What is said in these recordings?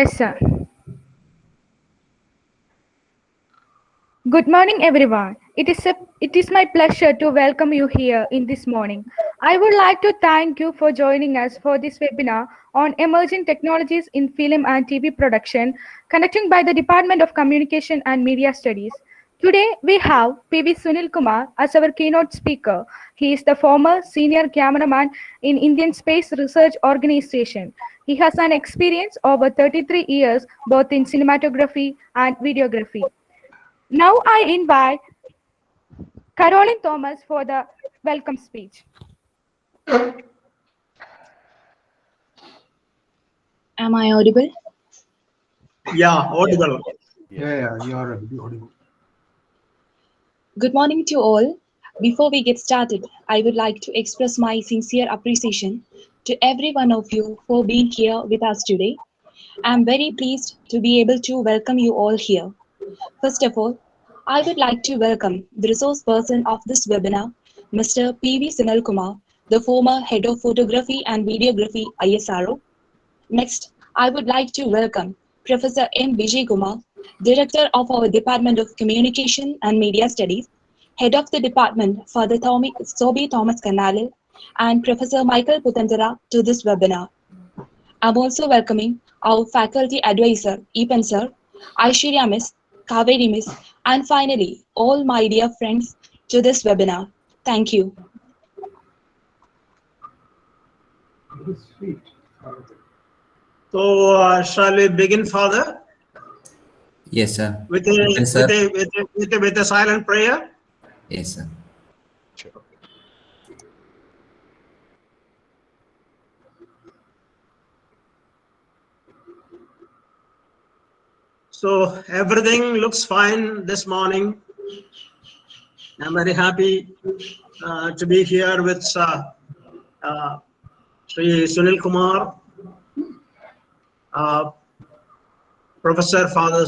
Yes, sir. Good morning, everyone. It is my pleasure to welcome you here in this morning. I would like to thank you for joining us for this webinar on emerging technologies in film and TV production, conducted by the Department of Communication and Media Studies. Today, we have PV Sunilkumar as our keynote speaker. He is the former senior cameraman in Indian Space Research Organization. He has an experience over 33 years both in cinematography and videography. Now I invite Caroline Thomas for the welcome speech. Am I audible? Yeah, audible. Yeah, you are audible. Good morning to all. Before we get started, I would like to express my sincere appreciation to every one of you for being here with us today. I am very pleased to be able to welcome you all here. First of all, I would like to welcome the resource person of this webinar, Mr. PV Sunilkumar, the former head of photography and videography ISRO. Next, I would like to welcome Professor M. Vijay Kumar, Director of our Department of Communication and Media Studies, Head of the Department for the Sobi Thomas Canal, and Professor Michael Putantara to this webinar. I'm also welcoming our faculty advisor, Epan Sir, Aishwarya Miss, Kaveri Miss, and finally, all my dear friends to this webinar. Thank you. Sweet. So, shall we begin, Father? Yes, sir. With Yes, sir. a silent prayer? Yes, sir. So, everything looks fine this morning. I'm very happy to be here with Sri Sunilkumar, Professor Father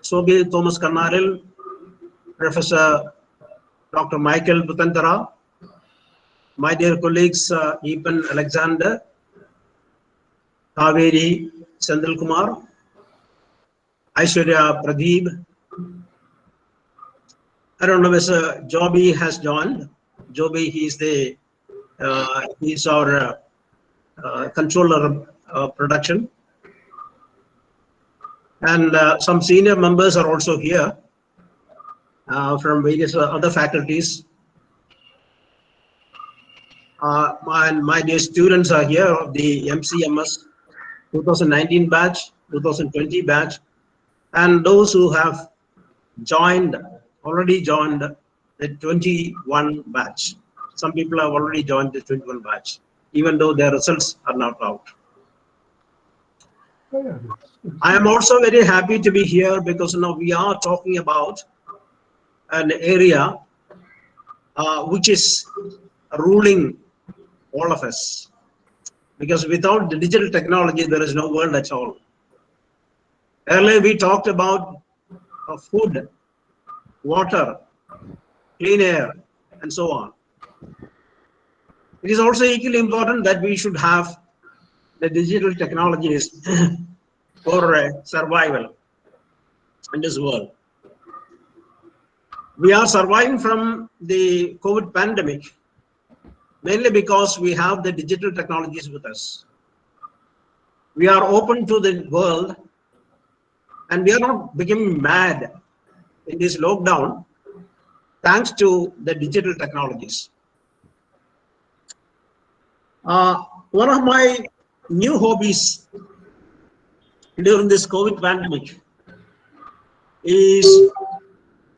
Sobi Thomas Karnaril, Professor Dr. Michael Putantara, my dear colleagues Epan Alexander, Kaveri Senthilkumar, Aishwarya Pradeep. I don't know if Joby has joined. Joby, he's our controller of production. And some senior members are also here from various other faculties. My dear students are here of the MCMS 2019 batch, 2020 batch, and those who have already joined the 21 batch. Some people have already joined the 21 batch, even though their results are not out. I am also very happy to be here because now we are talking about an area which is ruling all of us. Because without the digital technology, there is no world at all. Earlier, we talked about food, water, clean air, and so on. It is also equally important that we should have the digital technologies for survival in this world. We are surviving from the COVID pandemic mainly because we have the digital technologies with us. We are open to the world and we are not becoming mad in this lockdown thanks to the digital technologies. One of my new hobbies during this COVID pandemic is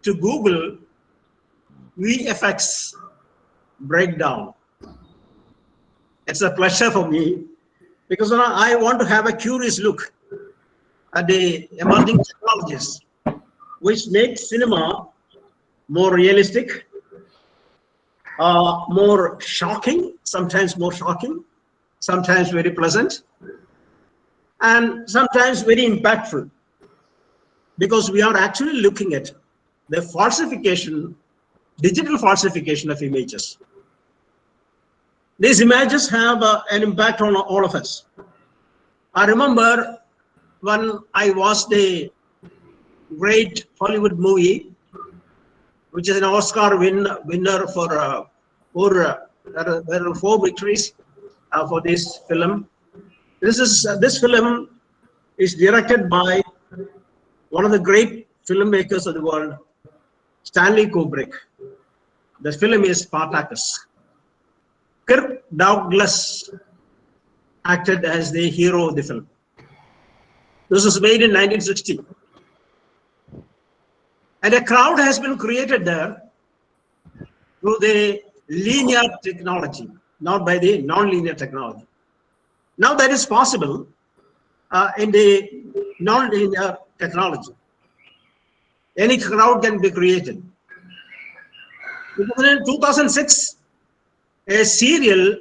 to Google VFX breakdown. It's a pleasure for me because I want to have a curious look at the emerging technologies which make cinema more realistic, more shocking, sometimes very pleasant, and sometimes very impactful, because we are actually looking at the falsification, digital falsification of images. These images have an impact on all of us. I remember when I watched a great Hollywood movie, which is an Oscar winner for there are 4 victories for this film. This film is directed by one of the great filmmakers of the world, Stanley Kubrick. The film is Spartacus. Kirk Douglas acted as the hero of the film. This was made in 1960. And a crowd has been created there through the linear technology, not by the non-linear technology. Now that is possible in the non-linear technology. Any crowd can be created. Because in 2006, a serial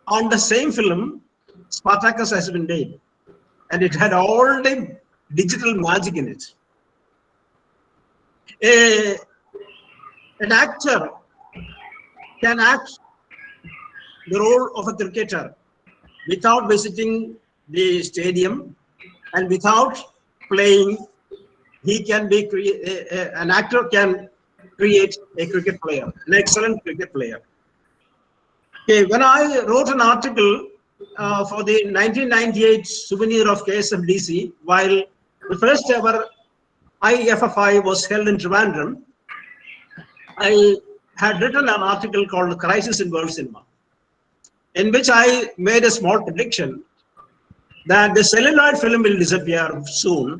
on the same film, Spartacus, has been made. And it had all the digital magic in it. An actor can act the role of a cricketer without visiting the stadium and without playing. He can be an actor can create a cricket player, an excellent cricket player. Okay, when I wrote an article for the 1998 souvenir of KSFDC, while the first ever IFFI was held in Trivandrum, I had written an article called Crisis in World Cinema, in which I made a small prediction that the celluloid film will disappear soon,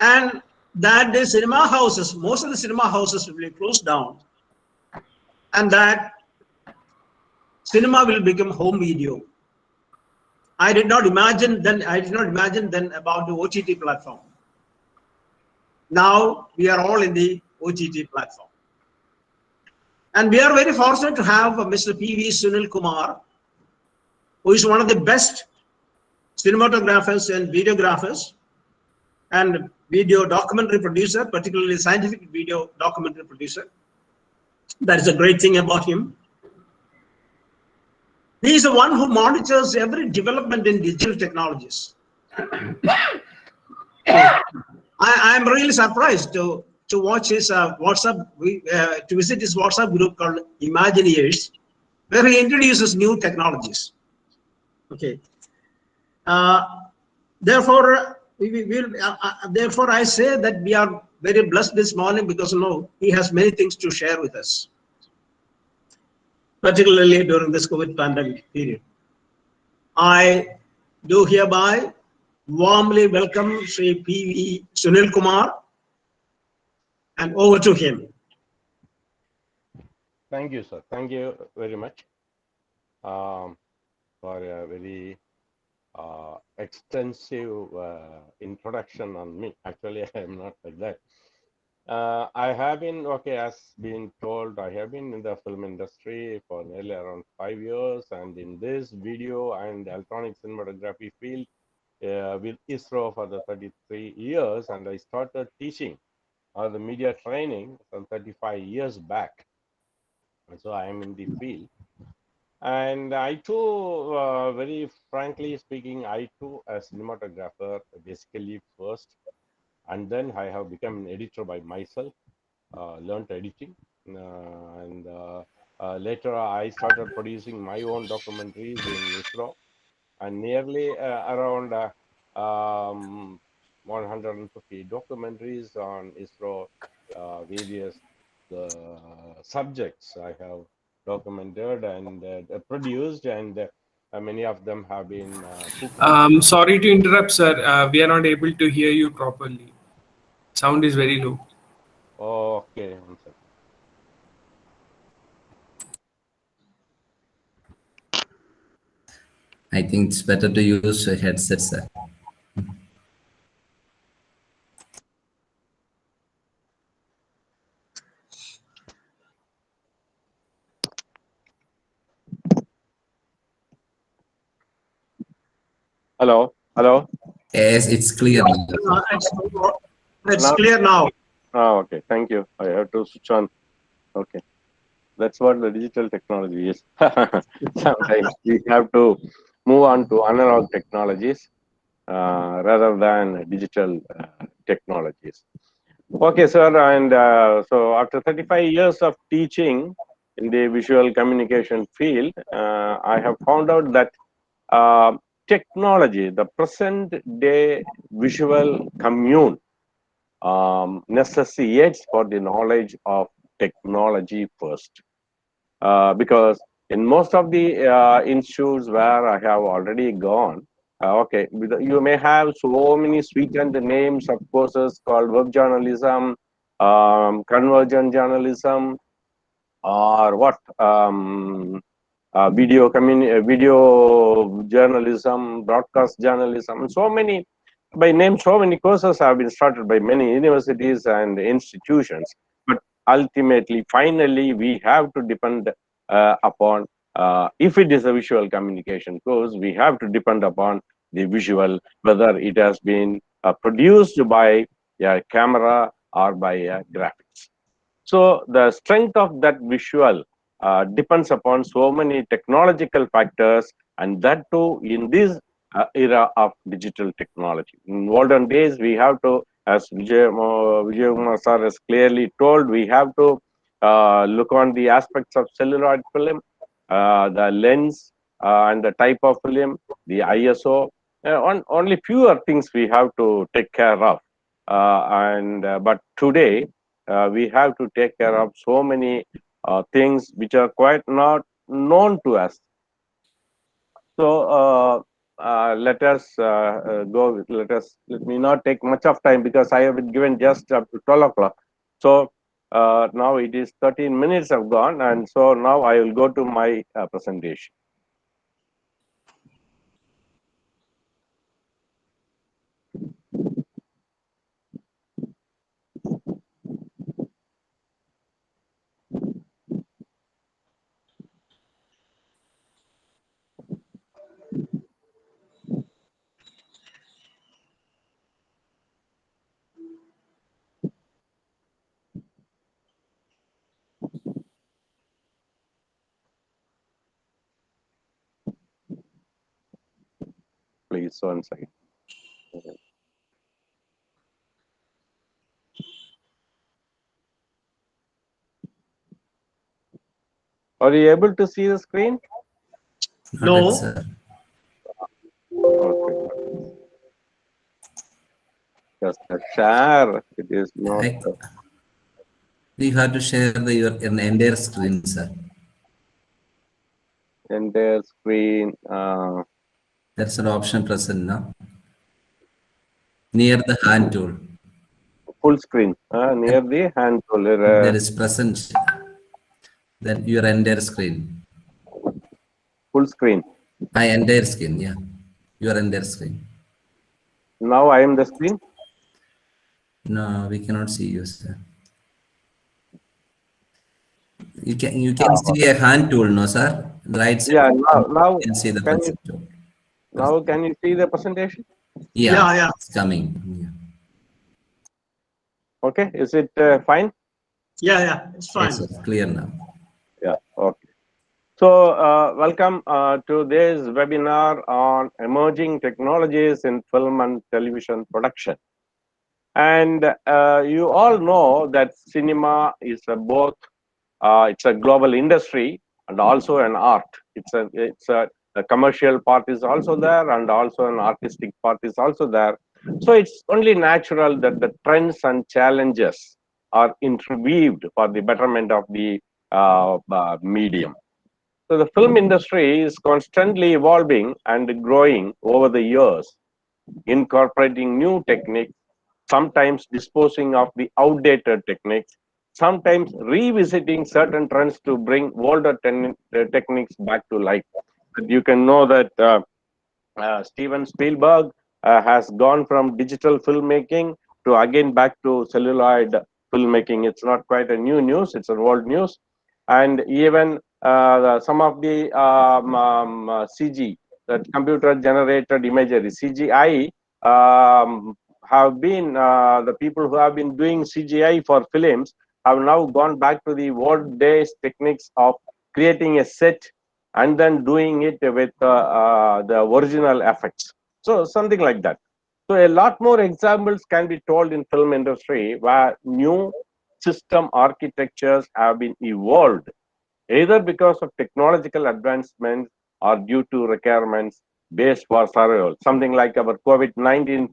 and that the cinema houses, most of the cinema houses will be closed down, and that cinema will become home video. I did not imagine then about the OTT platform. Now we are all in the OTT platform. And we are very fortunate to have Mr. P.V. Sunilkumar, who is one of the best cinematographers and videographers and video documentary producer, particularly scientific video documentary producer. That is a great thing about him. He is the one who monitors every development in digital technologies. I am really surprised to watch his WhatsApp, to visit his WhatsApp group called Imagineers, where he introduces new technologies. Okay. Therefore, therefore, I say that we are very blessed this morning because he has many things to share with us, particularly during this COVID pandemic period. I do hereby warmly welcome Sri P.V. Sunilkumar, and over to him. Thank you, sir. Thank you very much for a very extensive introduction on me. Actually, I am not like that. I have been, as been told, I have been in the film industry for nearly around 5 years, and in this video and electronic cinematography field with ISRO for the 33 years, and I started teaching the media training from 35 years back. And so I am in the field. And I too, very frankly speaking, I too, as cinematographer, basically first, and then I have become an editor by myself, learned editing, and later I started producing my own documentaries in ISRO, and nearly around 150 documentaries on ISRO, various subjects I have documented and produced, and many of them have been Sorry to interrupt, sir. We are not able to hear you properly. Sound is very low. Okay, one second. I think it's better to use a headset, sir. Hello. Yes, it's clear. It's clear now. Okay, thank you. I have to switch on. Okay, that's what the digital technology is. Sometimes we have to move on to analog technologies. rather than digital technologies. Okay, sir. And so after 35 years of teaching in the visual communication field, I have found out that uh, technology, the present day visual commune, necessitates for the knowledge of technology first. Because in most of the institutes where I have already gone, okay, you may have so many sweetened names of courses called web journalism, convergent journalism, or what, video journalism, broadcast journalism, and so many by name. So many courses have been started by many universities and institutions, but ultimately, finally, we have to depend upon. If it is a visual communication course, we have to depend upon the visual, whether it has been produced by a camera or by graphics. So the strength of that visual depends upon so many technological factors, and that too in this era of digital technology. In olden days, we have to, as Vijay sir has clearly told, we have to look on the aspects of celluloid film, the lens and the type of film, the ISO. On only fewer things we have to take care of, but today we have to take care of so many things which are quite not known to us. So let us go with, let me not take much of time because I have been given just up to 12 o'clock. So now it is 13 minutes have gone, and so now I will go to my presentation. Please, one second. Are you able to see the screen? Not yet, No. sir. Okay. Just a share. It is not. You have to share your entire screen, sir. Entire screen. That's an option present now. Near the hand tool. Full screen near the hand tool. There is present. Then your entire screen. Full screen. My entire screen, yeah. Your entire screen. Now I am the screen. No, we cannot see you, sir. You can see a hand tool, no, sir? Right side. Yeah. Now You can see the can you present tool. can you see the presentation? Yeah, Yeah. it's coming. Yeah. Okay. Is it fine? Yeah. It's fine. Yes, sir. Clear now. Yeah. Okay. So welcome to this webinar on emerging technologies in film and television production. And you all know that cinema is both it's a global industry and also an art. The commercial part is also there, and also an artistic part is also there. So it's only natural that the trends and challenges are interweaved for the betterment of the medium. So the film industry is constantly evolving and growing over the years, incorporating new techniques, sometimes disposing of the outdated techniques, sometimes revisiting certain trends to bring older techniques back to life. You can know that Steven Spielberg has gone from digital filmmaking to again back to celluloid filmmaking. It's not quite a new news, it's an old news. And even some of the CG, that computer generated imagery, CGI, have been the people who have been doing CGI for films have now gone back to the old days techniques of creating a set and then doing it with the original effects. So something like that. So a lot more examples can be told in film industry where new system architectures have been evolved either because of technological advancements or due to requirements based for survival. Something like our COVID-19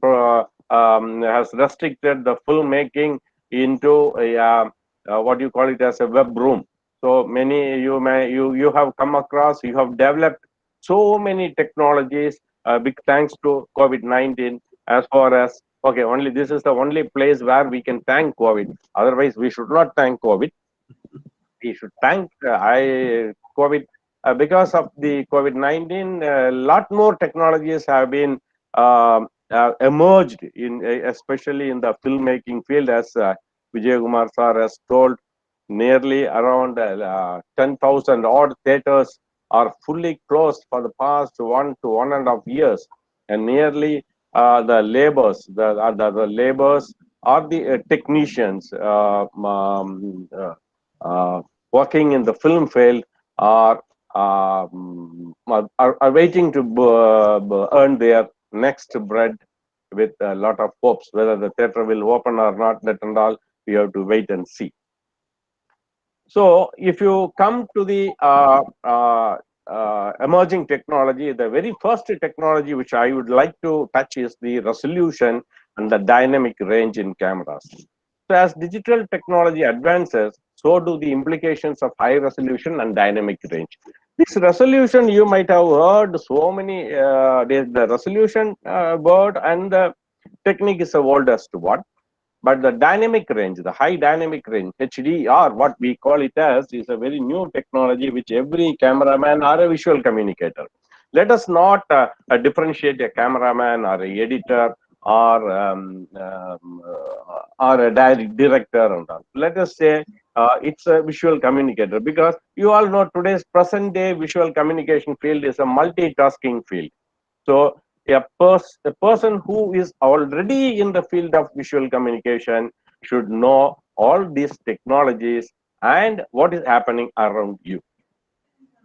has restricted the filmmaking into a what you call it as a web room. So many you have come across, you have developed so many technologies. Big thanks to COVID-19. As far as okay, only this is the only place where we can thank COVID. Otherwise, we should not thank COVID. We should thank COVID because of the COVID-19. A lot more technologies have been emerged in, especially in the filmmaking field, as Vijay Kumar sir has told. Nearly around 10,000 odd theaters are fully closed for the past 1 to 1.5 years, and nearly the laborers, the laborers or the technicians. Working in the film field are are waiting to earn their next bread with a lot of hopes. Whether the theater will open or not, that and all, we have to wait and see. So if you come to the emerging technology, the very first technology which I would like to touch is the resolution and the dynamic range in cameras. So as digital technology advances, so do the implications of high resolution and dynamic range. This resolution, you might have heard so many, the resolution word and the technique is the oldest one. But the dynamic range, the high dynamic range, HDR, what we call it as, is a very new technology which every cameraman or a visual communicator. Let us not differentiate a cameraman or a editor or a director and all. Let us say it's a visual communicator, because you all know today's present day visual communication field is a multitasking field. So a person who is already in the field of visual communication should know all these technologies and what is happening around you.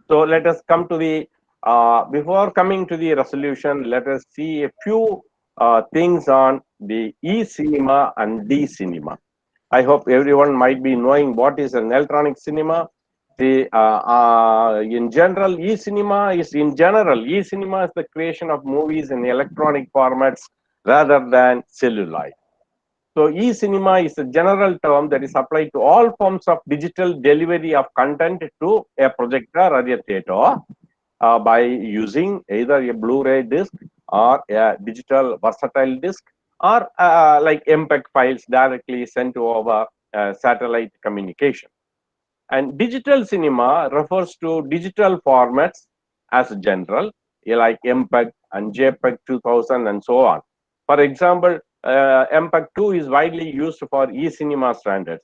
So let us come to the, before coming to the resolution, let us see a few things on the e-cinema and d-cinema. I hope everyone might be knowing what is an electronic cinema. The in general, e-cinema is the creation of movies in electronic formats rather than celluloid. So e-cinema is a general term that is applied to all forms of digital delivery of content to a projector or a theater by using either a Blu-ray disc or a digital versatile disc, or like MPEG files directly sent over satellite communication. And digital cinema refers to digital formats as general, like MPEG and JPEG 2000 and so on. For example, MPEG 2 is widely used for e-cinema standards.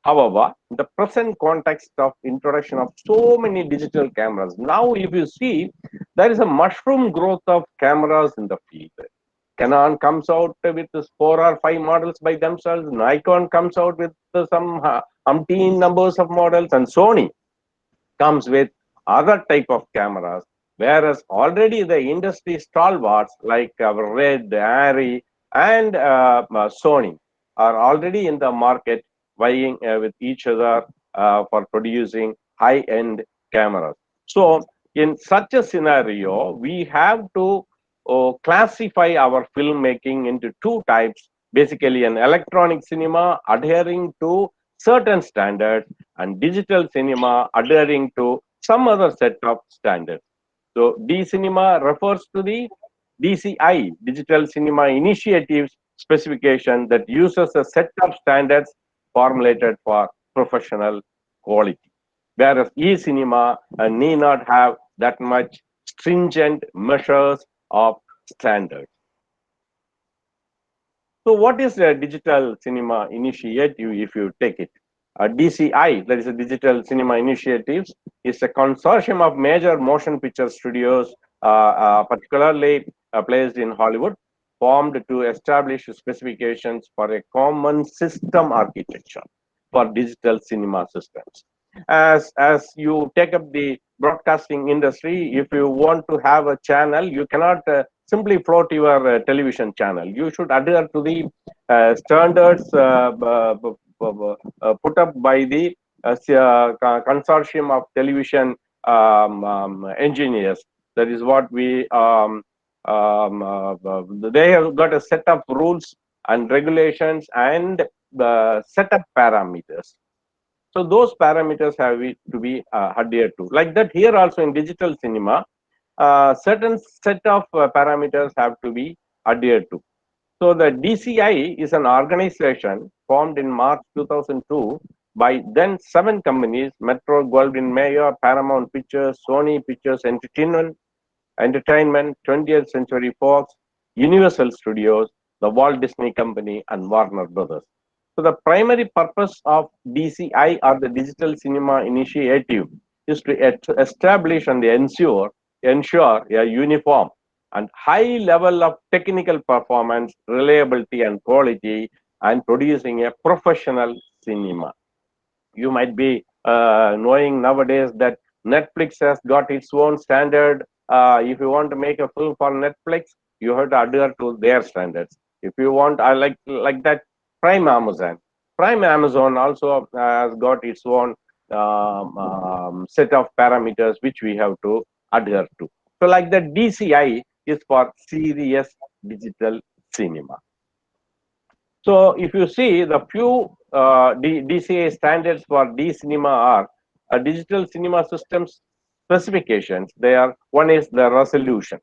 However, in the present context of introduction of so many digital cameras, now if you see, there is a mushroom growth of cameras in the field. Canon comes out with 4 or 5 models by themselves. Nikon comes out with some umpteen numbers of models, and Sony comes with other type of cameras. Whereas already the industry stalwarts like Red, Arri, and Sony are already in the market vying with each other for producing high-end cameras. So in such a scenario, we have to classify our filmmaking into 2 types, basically an electronic cinema adhering to certain standards and digital cinema adhering to some other set of standards. So D cinema refers to the DCI, Digital Cinema Initiatives specification that uses a set of standards formulated for professional quality. Whereas e-cinema need not have that much stringent measures of standards. So what is a Digital Cinema Initiative if you take it? DCI, that is a Digital Cinema Initiatives, is a consortium of major motion picture studios, particularly placed in Hollywood, formed to establish specifications for a common system architecture for digital cinema systems. As you take up the broadcasting industry, if you want to have a channel, you cannot simply float your television channel. You should adhere to the standards put up by the consortium of television engineers. That is what we they have got a set of rules and regulations and set of parameters. So those parameters have to be adhered to. Like that, here also in digital cinema, certain set of parameters have to be adhered to. So the DCI is an organization formed in March 2002 by then 7 companies: Metro Goldwyn Mayer, Paramount Pictures, Sony Pictures Entertainment, 20th Century Fox, Universal Studios, the Walt Disney Company, and Warner Brothers. So the primary purpose of DCI, or the Digital Cinema Initiative, is to establish and ensure a uniform and high level of technical performance, reliability, and quality, and producing a professional cinema. You might be knowing nowadays that Netflix has got its own standard. If you want to make a film for Netflix, you have to adhere to their standards. If you want, I like that Prime Amazon. Prime Amazon also has got its own set of parameters which we have to adhere to. So, like the DCI is for serious digital cinema. So, if you see the few DCI standards for D cinema are digital cinema systems specifications. They are: one is the resolution.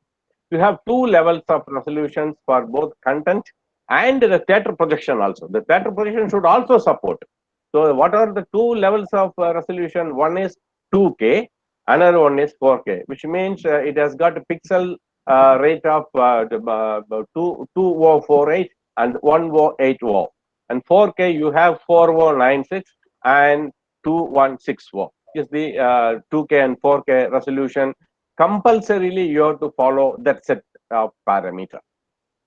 You have 2 levels of resolutions for both content and the theater projection also. The theater projection should also support. So, what are the 2 levels of resolution? One is 2K, another one is 4K, which means it has got a pixel rate of 2048 and 1080. And 4K, you have 4096 and 2160 is the 2K and 4K resolution. Compulsorily, you have to follow that set of parameter.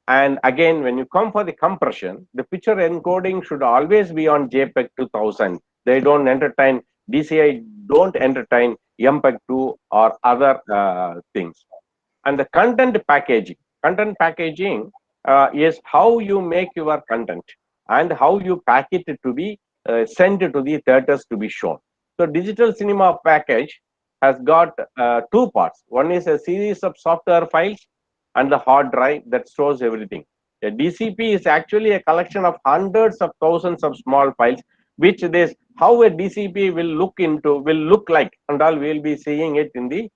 And again, when you come for the compression, the picture encoding should always be on JPEG 2000. They don't entertain, DCI don't entertain MPEG 2 or other things. And the content packaging. Content packaging is how you make your content and how you pack it to be sent to the theaters to be shown. So digital cinema package has got 2 parts. One is a series of software files and the hard drive that stores everything. A DCP is actually a collection of hundreds of thousands of small files, which this how a DCP will look like, and all we'll be seeing it in the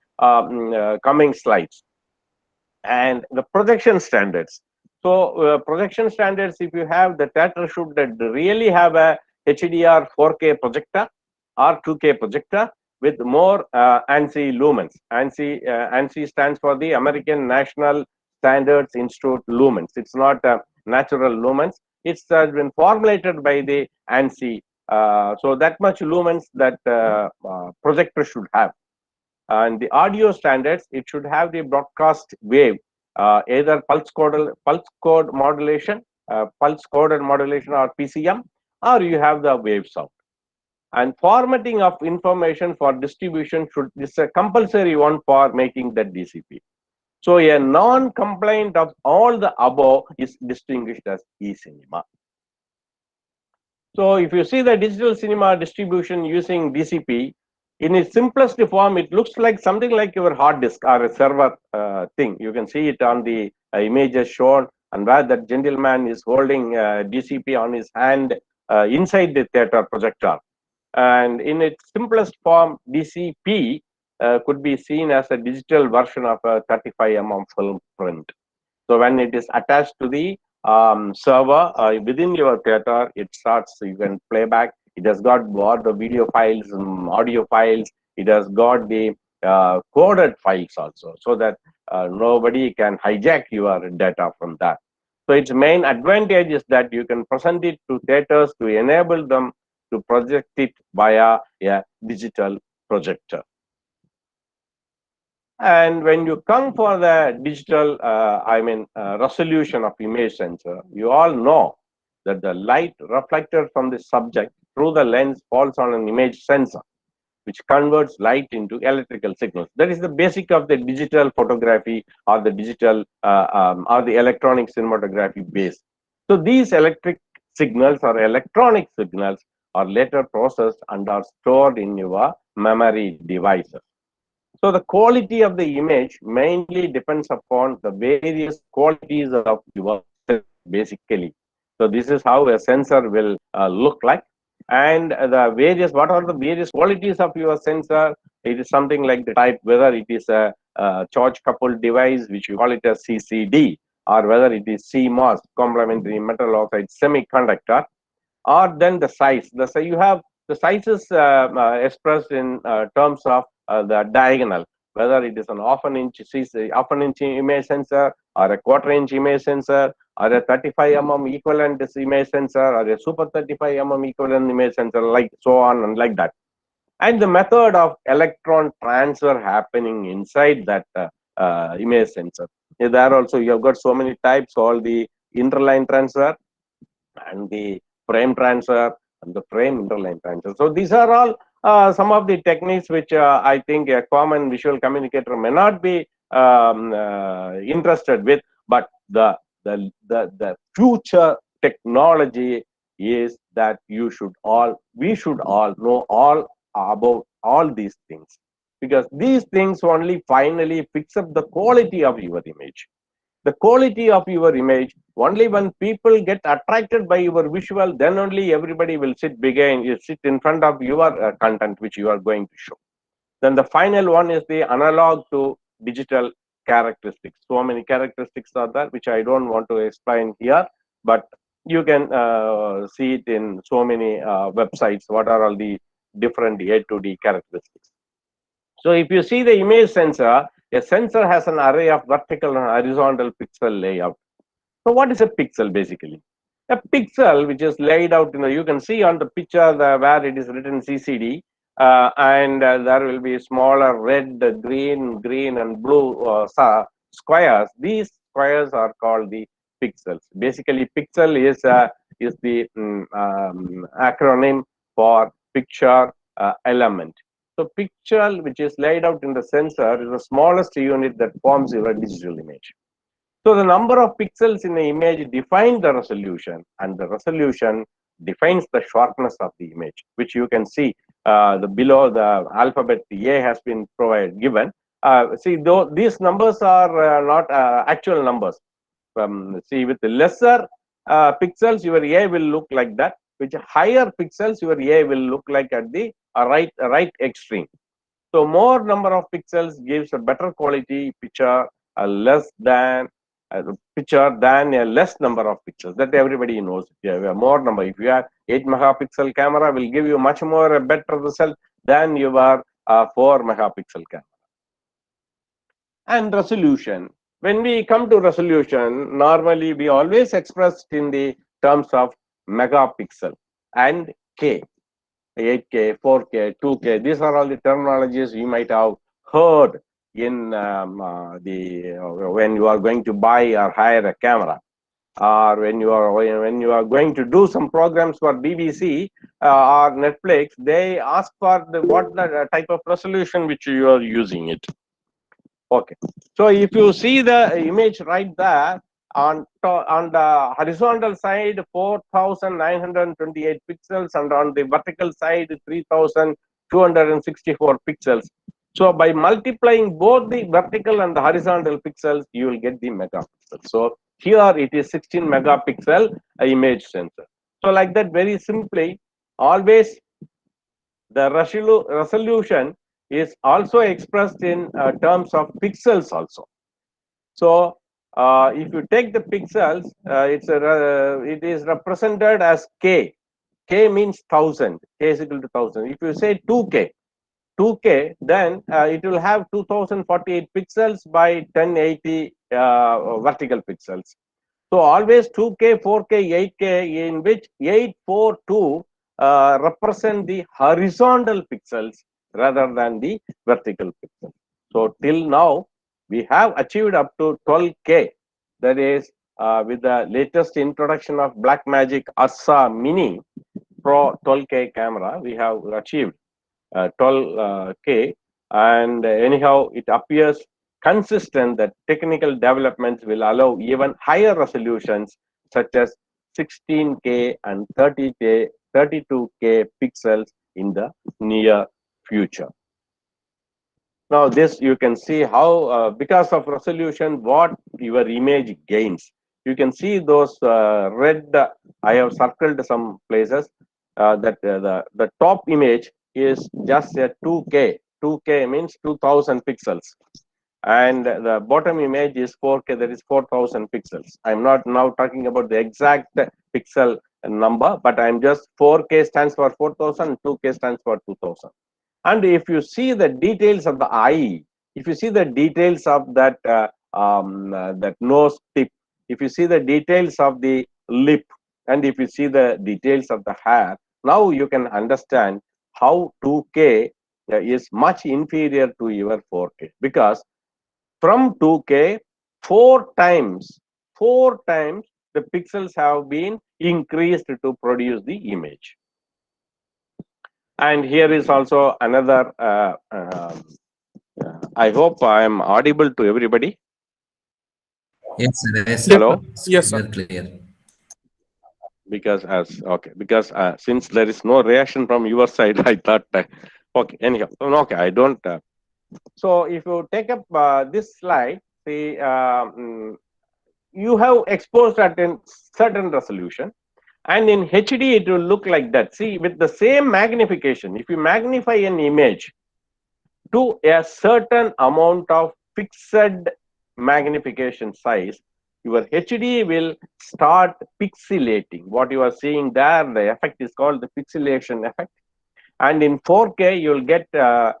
coming slides. And the projection standards. So projection standards, if you have, the theater should really have a HDR 4K projector or 2K projector with more ANSI lumens. ANSI stands for the American National Standards Institute lumens. It's not natural lumens. It's been formulated by the ANSI. So that much lumens that projector should have. And the audio standards, it should have the broadcast wave, either pulse code modulation, pulse coded modulation, or PCM, or you have the wave sound. And formatting of information for distribution is a compulsory one for making that DCP. So a non-compliant of all the above is distinguished as e-cinema. So if you see the digital cinema distribution using DCP, in its simplest form, it looks like something like your hard disk or a server thing. You can see it on the images shown, and where that gentleman is holding DCP on his hand inside the theater projector. And in its simplest form, DCP could be seen as a digital version of a 35 film print. So when it is attached to the server within your theater, it starts, you can play back. It has got the video files, audio files. It has got the coded files also, so that nobody can hijack your data from that. So its main advantage is that you can present it to theaters to enable them to project it via a digital projector. And when you come for the digital, resolution of image sensor, you all know that the light reflected from the subject through the lens falls on an image sensor. which converts light into electrical signals. That is the basic of the digital photography or the digital or the electronic cinematography base. So these electric signals or electronic signals are later processed and are stored in your memory devices. So the quality of the image mainly depends upon the various qualities of your sensor, basically. So this is how a sensor will look like, and the various, what are the various qualities of your sensor? It is something like the type, whether it is a charge coupled device, which you call it a CCD, or whether it is CMOS, complementary metal oxide semiconductor, or then the size. The size you have, the size is expressed in terms of the diagonal, whether it is an half an inch image sensor, or a quarter-inch image sensor, or a 35 mm equivalent image sensor, or a super 35 mm equivalent image sensor, like so on and like that. And the method of electron transfer happening inside that image sensor. There also you have got so many types, all the interline transfer and the frame transfer and the frame interline transfer. So these are all some of the techniques which I think a common visual communicator may not be interested with, but the future technology is that we should all know all about all these things, because these things only finally fix up the quality of your image. The quality of your image, only when people get attracted by your visual, then only everybody will sit in front of your content which you are going to show. Then the final one is the analog to digital characteristics. So many characteristics are there which I don't want to explain here, but you can see it in so many websites, what are all the different A to D characteristics. So if you see the image sensor, a sensor has an array of vertical and horizontal pixel layout. So what is a pixel basically? A pixel which is laid out, you can see on the picture where it is written CCD, and there will be smaller red, green and blue squares. These squares are called the pixels. Basically, pixel is the acronym for picture element. So pixel, which is laid out in the sensor, is the smallest unit that forms your digital image. So the number of pixels in the image defines the resolution, and the resolution defines the sharpness of the image, which you can see the below the alphabet A has been given. See, though these numbers are not actual numbers. See, with the lesser pixels, your A will look like that. With higher pixels, your A will look like at the right extreme. So more number of pixels gives a better quality picture, less than picture than a less number of pixels. That everybody knows. If you have a more number, if you have 8 megapixel camera, will give you much more a better result than your 4 megapixel camera. And resolution. When we come to resolution, normally we always expressed in the terms of megapixel and K. 8K, 4K, 2K. These are all the terminologies you might have heard in when you are going to buy or hire a camera, or when you are going to do some programs for BBC or Netflix. They ask for what the type of resolution which you are using it. Okay, so if you see the image right there, on the horizontal side 4,928 pixels, and on the vertical side 3,264 pixels. So by multiplying both the vertical and the horizontal pixels, you will get the megapixel. So here it is 16 megapixel image sensor. So like that, very simply, always the resolution is also expressed in terms of pixels also. So if you take the pixels, it is represented as K. K means 1000. K is equal to 1000. If you say 2K, then it will have 2048 pixels by 1080 vertical pixels. So always 2K, 4K, 8K, in which 842 represent the horizontal pixels rather than the vertical pixels. So till now, we have achieved up to 12K. That is, with the latest introduction of Blackmagic Ursa Mini Pro 12K camera, we have achieved. 12K, and anyhow it appears consistent that technical developments will allow even higher resolutions such as 16K and 30K, 32K pixels in the near future. Now this you can see how because of resolution what your image gains. You can see those red, I have circled some places that the top image is just a 2K. 2K means 2000 pixels. And the bottom image is 4K, that is 4000 pixels. I'm not now talking about the exact pixel number, but I'm just 4K stands for 4000, 2K stands for 2000. And if you see the details of the eye, if you see the details of that that nose tip, if you see the details of the lip, and if you see the details of the hair, now you can understand how 2K is much inferior to your 4K, because from 2K, four times the pixels have been increased to produce the image. And here is also another, I hope I am audible to everybody. Yes, sir. Yes, Yes, sir. sir. Hello? Yes, sir. You're clear. Because since there is no reaction from your side, I thought, okay, anyhow, okay, I don't. So if you take up this slide, see, you have exposed at a certain resolution. And in HD, it will look like that. See, with the same magnification, if you magnify an image to a certain amount of fixed magnification size, your HD will start pixelating. What you are seeing there, the effect is called the pixelation effect. And in 4K, you'll get a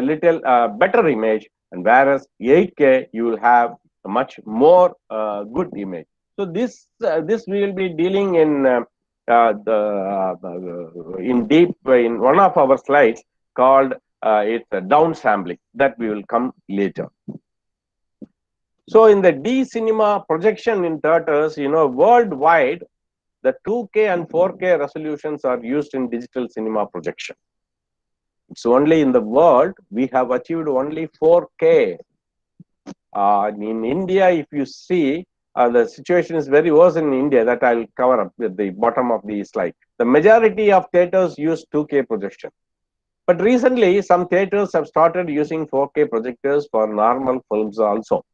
little better image, and whereas 8K, you will have a much more good image. So this we will be dealing in in deep in one of our slides called it's downsampling, that we will come later. So in the D cinema projection in theaters, worldwide, the 2K and 4K resolutions are used in digital cinema projection. It's only in the world we have achieved only 4K. In India, if you see, the situation is very worse in India, that I'll cover up at the bottom of the slide. The majority of theaters use 2K projection. But recently, some theaters have started using 4K projectors for normal films also.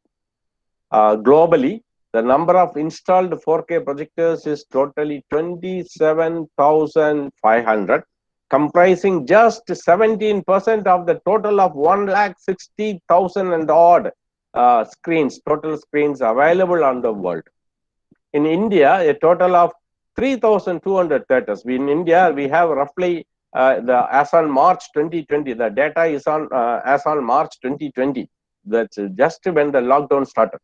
Globally, the number of installed 4K projectors is totally 27,500, comprising just 17% of the total of 160,000 and odd total screens available on the world. In India, a total of 3,200 theaters. In India, we have roughly as on March 2020, the data is on as on March 2020. That's just when the lockdown started.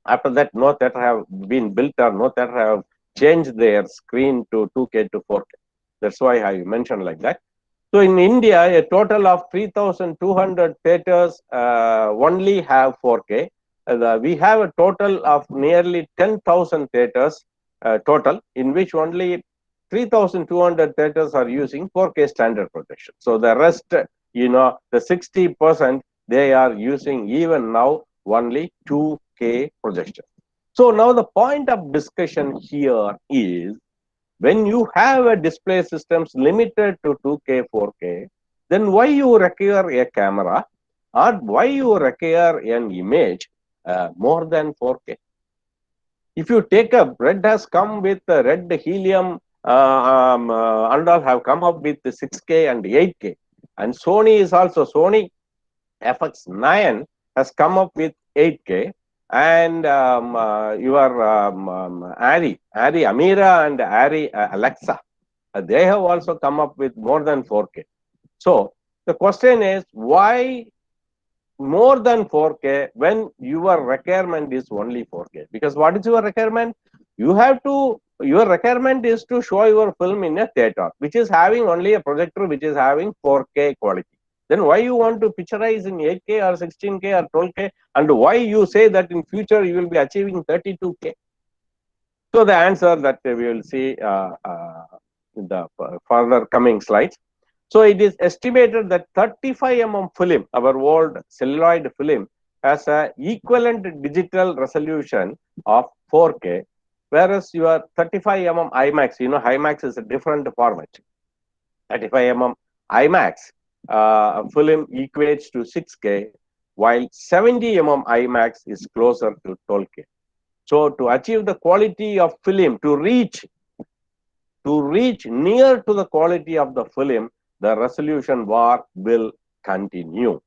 After that, no theater have been built or no theater have changed their screen to 2K to 4K. That's why I mentioned like that. So in India, a total of 3,200 theaters only have 4K. We have a total of nearly 10,000 theaters total, in which only 3,200 theaters are using 4K standard projection. So the rest, the 60%, they are using even now only 2K projection. So now the point of discussion here is, when you have a display systems limited to 2K, 4K, then why you require a camera, or why you require an image more than 4K? If you take up, Red has come with Red Helium, and all have come up with 6K and 8K. And Sony is also, Sony FX9 has come up with 8K. And your Ari Amira and Ari Alexa, they have also come up with more than 4K. So the question is, why more than 4K when your requirement is only 4K? Because what is your requirement? Your requirement is to show your film in a theater, which is having only a projector which is having 4K quality. Then why you want to picturize in 8K or 16K or 12K, and why you say that in future you will be achieving 32K? So the answer that we will see in the further coming slides. So it is estimated that 35 film, our old celluloid film, has a equivalent digital resolution of 4K, whereas your 35 IMAX, IMAX is a different format. 35 IMAX film equates to 6K, while 70 IMAX is closer to 12K. So to achieve the quality of film, to reach near to the quality of the film, the resolution war will continue.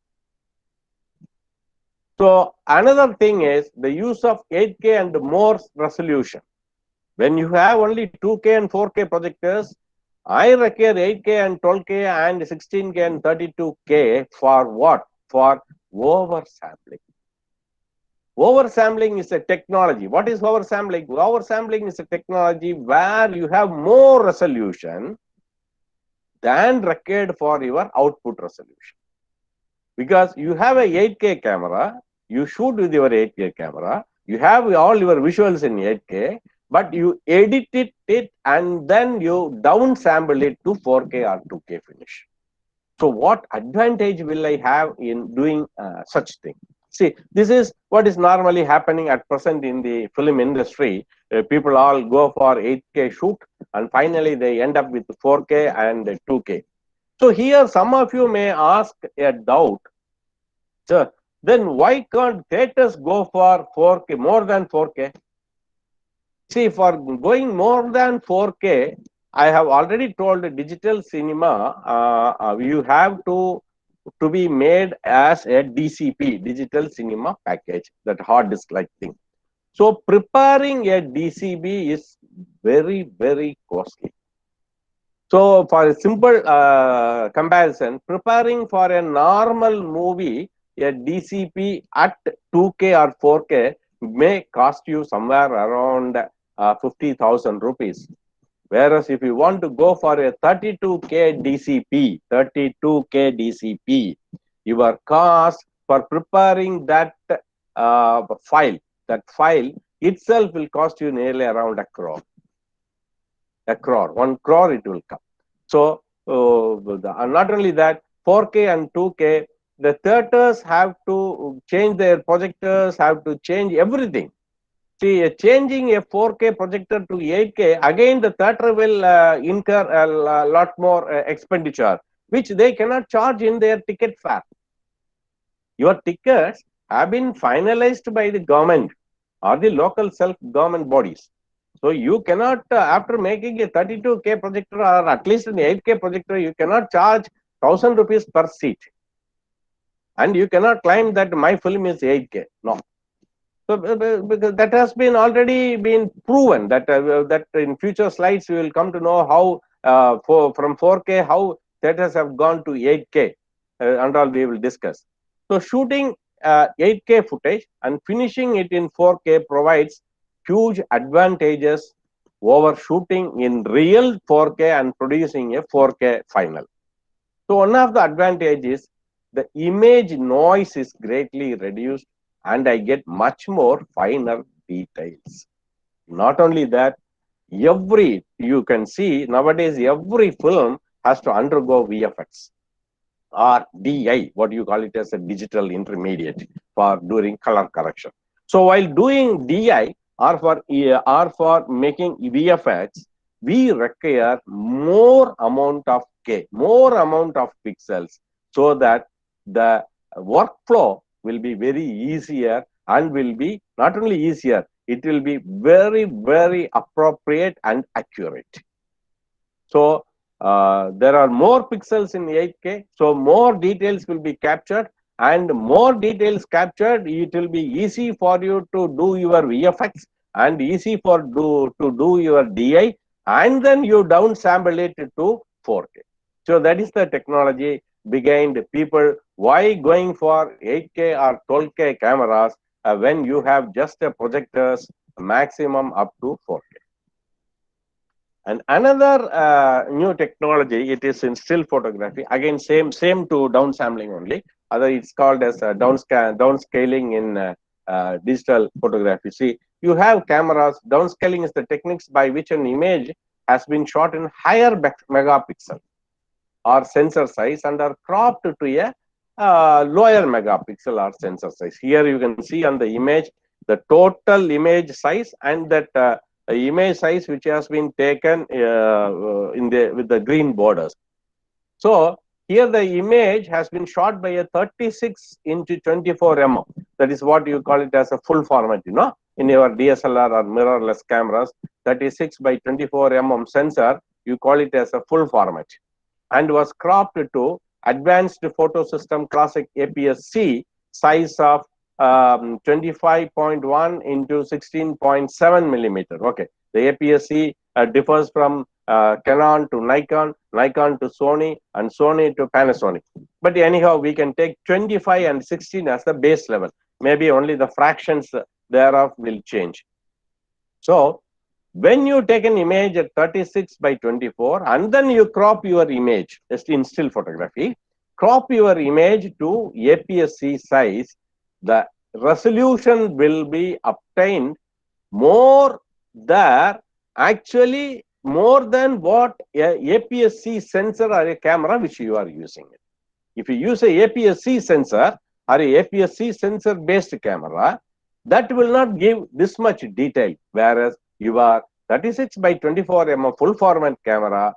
So another thing is the use of 8K and more resolution. When you have only 2K and 4K projectors, I require 8K and 12K and 16K and 32K for what? For oversampling. Oversampling is a technology. What is oversampling? Oversampling is a technology where you have more resolution than required for your output resolution. Because you have a 8K camera, you shoot with your 8K camera, you have all your visuals in 8K, but you edit it and then you downsample it to 4K or 2K finish. So what advantage will I have in doing such thing? See, this is what is normally happening at present in the film industry. People all go for 8K shoot and finally they end up with 4K and 2K. So here some of you may ask a doubt. So then why can't theaters go for 4K, more than 4K? See, for going more than 4K, I have already told digital cinema, you have to be made as a DCP, digital cinema package, that hard disk like thing. So preparing a DCB is very, very costly. So for a simple comparison, preparing for a normal movie, a DCP at 2K or 4K may cost you somewhere around 50,000 rupees. Whereas if you want to go for a 32K DCP, your cost for preparing that file itself will cost you nearly around a crore. 1 crore it will come. So not only that, 4K and 2K, the theaters have to change their projectors, have to change everything. See, changing a 4K projector to 8K, again the theater will incur a lot more expenditure, which they cannot charge in their ticket fare. Your tickets have been finalized by the government or the local self-government bodies. So you cannot, after making a 32K projector or at least an 8K projector, you cannot charge 1,000 rupees per seat. And you cannot claim that my film is 8K. No. So because that has been already been proven that that in future slides we will come to know how from 4K how theaters have gone to 8K and all we will discuss. So shooting 8K footage and finishing it in 4K provides huge advantages over shooting in real 4K and producing a 4K final. So one of the advantages, the image noise is greatly reduced and I get much more finer details. Not only that, you can see nowadays every film has to undergo VFX or DI, what you call it as a digital intermediate for doing color correction. So while doing DI or for making VFX, we require more amount of K, more amount of pixels, so that the workflow will be very easier and will be not only easier, it will be very, very appropriate and accurate. So there are more pixels in 8K, so more details will be captured, and more details captured, it will be easy for you to do your VFX and easy to do your DI, and then you downsample it to 4K. So that is the technology behind people why going for 8K or 12K cameras when you have just a projectors maximum up to 4K. And another new technology, it is in still photography. Again, same to downsampling only. Other, it's called as downscaling in digital photography. See, you have cameras. Downscaling is the techniques by which an image has been shot in higher megapixel. or sensor size and are cropped to a lower megapixel or sensor size. Here you can see on the image the total image size and that image size which has been taken with the green borders. So here the image has been shot by a 36 into 24 mm. That is what you call it as a full format, you know, in your DSLR or mirrorless cameras. 36 by 24 mm sensor, you call it as a full format, and was cropped to advanced photo system classic APS-C size of 25.1 into 16.7 millimeter. Okay, the APS-C differs from Canon to Nikon, Nikon to Sony, and Sony to Panasonic. But anyhow, we can take 25 and 16 as the base level. Maybe only the fractions thereof will change. So when you take an image at 36 by 24 and then you crop your image, just in still photography, crop your image to APS-C size, the resolution will be obtained more there, actually more than what a APS-C sensor or a camera which you are using. If you use a APS-C sensor or a APS-C sensor based camera, that will not give this much detail, whereas your 36 by 24 mm full format camera,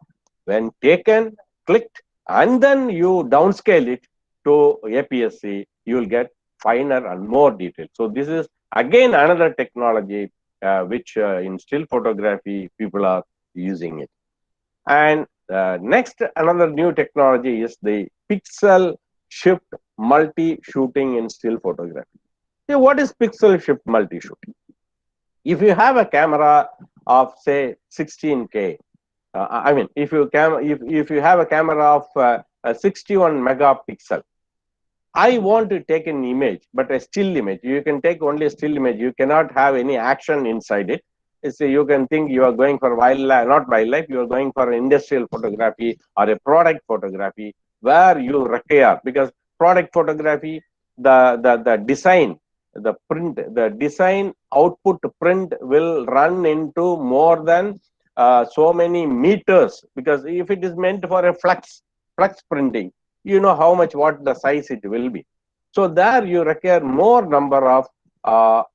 when taken, clicked, and then you downscale it to APS-C, you will get finer and more detail. So this is again another technology which in still photography people are using it. And next, another new technology is the pixel shift multi-shooting in still photography. So what is pixel shift multi-shooting? If you have a camera of say 16K, I mean, if you have a camera of 61 megapixel, I want to take an image, but a still image. You can take only a still image. You cannot have any action inside it. So you can think you are going for wildlife, not wildlife. You are going for industrial photography or a product photography where you require, because product photography, the design, the print, the design output print will run into more than so many meters, because if it is meant for a flux printing, you know how much, what the size it will be. So there you require more number of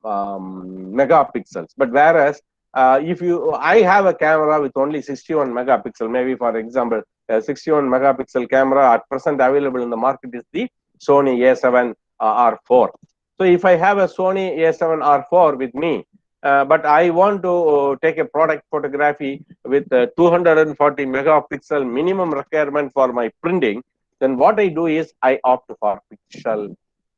megapixels. But whereas I have a camera with only 61 megapixel, maybe for example, a 61 megapixel camera at present available in the market is the Sony A7 R4. So if I have a Sony A7 R4 with me, but I want to take a product photography with 240 megapixel minimum requirement for my printing, then what I do is I opt for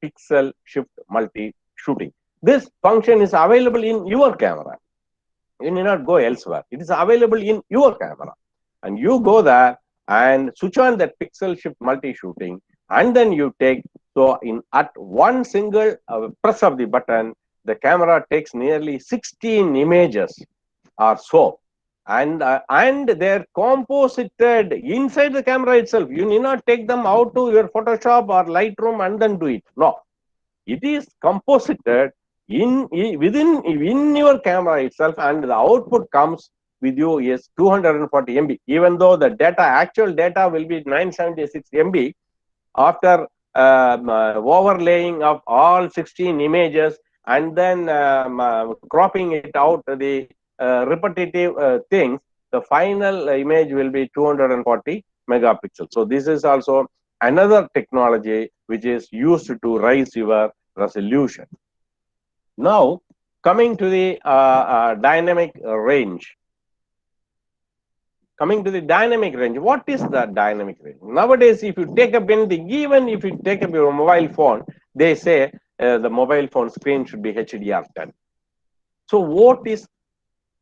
pixel shift multi-shooting. This function is available in your camera. You need not go elsewhere. It is available in your camera. And you go there and switch on that pixel shift multi-shooting, and then you take, so at one single press of the button, the camera takes nearly 16 images or so. And they're composited inside the camera itself. You need not take them out to your Photoshop or Lightroom and then do it. No, it is composited within your camera itself, and the output comes with you is 240 MB. Even though the actual data will be 976 MB, after overlaying of all 16 images and then cropping it out, the repetitive things, the final image will be 240 megapixels. So this is also another technology which is used to raise your resolution. Now, coming to the dynamic range. Coming to the dynamic range, what is the dynamic range? Nowadays, if you take up anything, even if you take up your mobile phone, they say the mobile phone screen should be HDR10. So what is,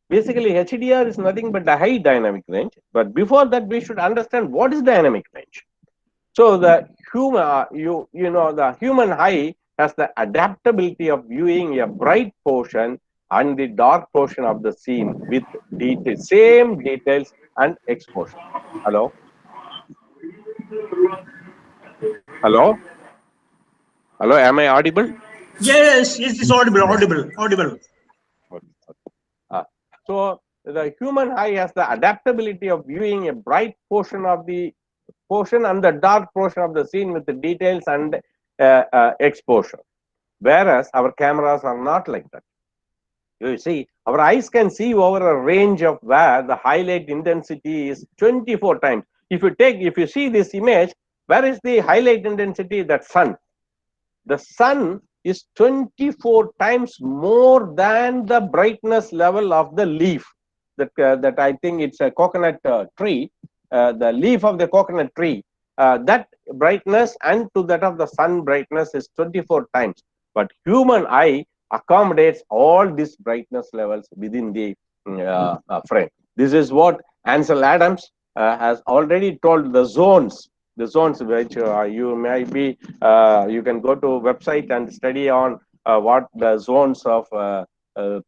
basically HDR is nothing but the high dynamic range. But before that, we should understand what is dynamic range. So the the human eye has the adaptability of viewing a bright portion and the dark portion of the scene with same details and exposure. Hello? Hello? Hello, am I audible? Yes, it is audible. So the human eye has the adaptability of viewing a bright portion of the portion and the dark portion of the scene with the details and exposure. Whereas our cameras are not like that. You see, our eyes can see over a range of where the highlight intensity is 24 times. If you see this image, where is the highlight intensity? That sun. The sun is 24 times more than the brightness level of the leaf. That I think it's a coconut tree, the leaf of the coconut tree. That brightness and to that of the sun brightness is 24 times. But human eye accommodates all these brightness levels within the frame. This is what Ansel Adams has already told the zones which you may be, you can go to website and study on what the zones of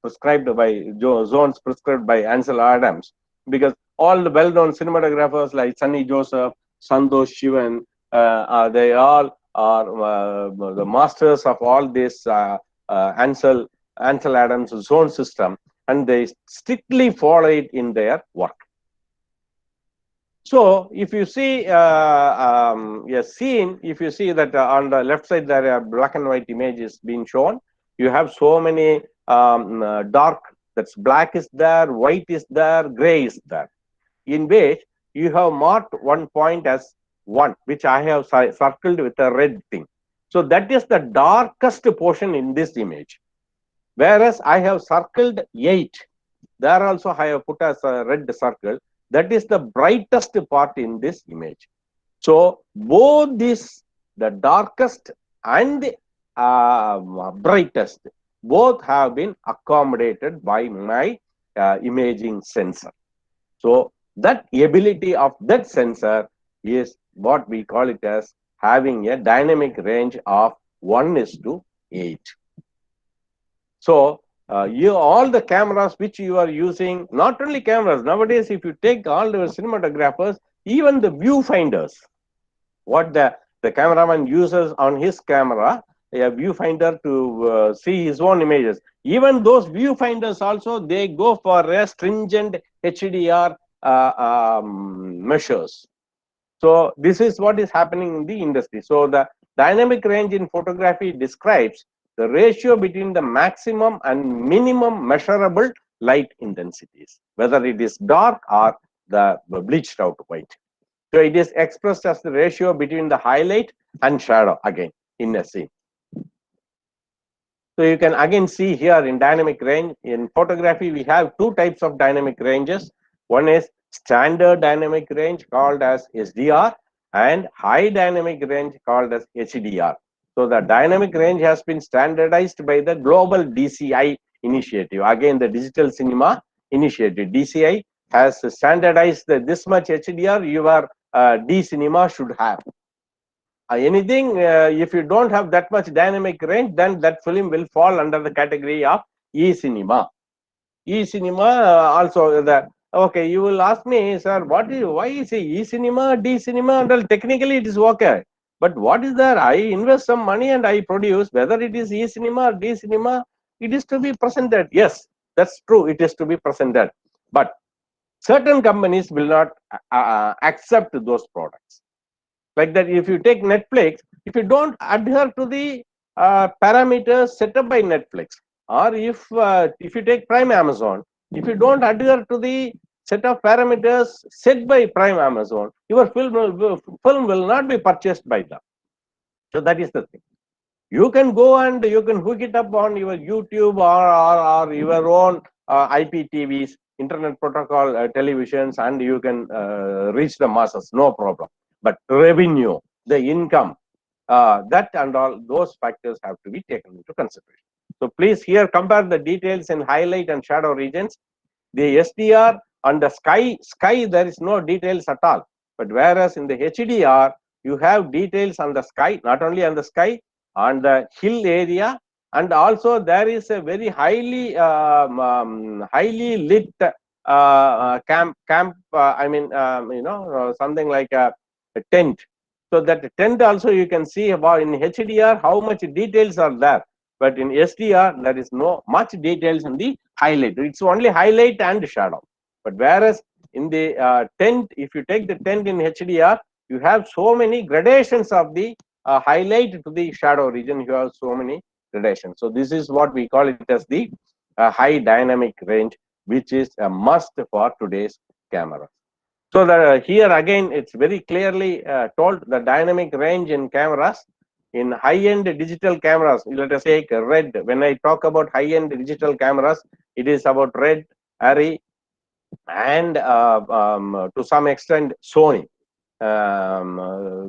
prescribed by zones prescribed by Ansel Adams, because all the well-known cinematographers like Sunny Joseph, Santosh Shivan, they all are the masters of all this Ansel Adams zone system, and they strictly follow it in their work. So if you see a scene, if you see that on the left side there are black and white images being shown, you have so many dark, that's black is there, white is there, gray is there, in which you have marked one point as 1, which I have circled with a red thing. So that is the darkest portion in this image. Whereas I have circled 8, there also I have put as a red circle. That is the brightest part in this image. So both this, the darkest and the brightest, both have been accommodated by my imaging sensor. So that ability of that sensor is what we call it as having a dynamic range of 1:8. So all the cameras which you are using, not only cameras, nowadays if you take all the cinematographers, even the viewfinders, what the cameraman uses on his camera, a viewfinder to see his own images. Even those viewfinders also, they go for a stringent HDR measures. So this is what is happening in the industry. So the dynamic range in photography describes the ratio between the maximum and minimum measurable light intensities, whether it is dark or the bleached out white. So it is expressed as the ratio between the highlight and shadow again in a scene. So you can again see here in dynamic range. In photography, we have 2 types of dynamic ranges. One is standard dynamic range called as SDR and high dynamic range called as HDR. So the dynamic range has been standardized by the global DCI initiative. Again, the Digital Cinema Initiative, DCI, has standardized this much HDR your D cinema should have. Anything if you don't have that much dynamic range, then that film will fall under the category of e-cinema. E-cinema also the, okay, you will ask me, sir, why is e-cinema, D-cinema? Well, technically it is okay, but what is there? I invest some money and I produce, whether it is e-cinema or D-cinema, it is to be presented. Yes, that's true, it is to be presented, but certain companies will not accept those products. Like that, if you take Netflix, if you don't adhere to the parameters set up by Netflix, or if you take Prime Amazon, if you don't adhere to the set of parameters set by Prime Amazon, your film will not be purchased by them. So that is the thing. You can go and you can hook it up on your YouTube or your own IPTVs, Internet Protocol televisions, and you can reach the masses, no problem. But revenue, the income, that and all those factors have to be taken into consideration. So please here compare the details in highlight and shadow regions. The SDR on the sky there is no details at all. But whereas in the HDR, you have details on the sky, not only on the sky, on the hill area, and also there is a very highly lit camp. I mean, something like a tent. So that tent also you can see about in HDR how much details are there, but in SDR there is no much details in the highlight. It's only highlight and shadow. But whereas in the tent, if you take the tent in HDR, You have so many gradations of the highlight to the shadow region. You have so many gradations. So this is what we call it as the high dynamic range, which is a must for today's camera. So here again, it's very clearly told the dynamic range in cameras. In high-end digital cameras, let us take Red. When I talk about high-end digital cameras, it is about Red, Arri, and to some extent Sony.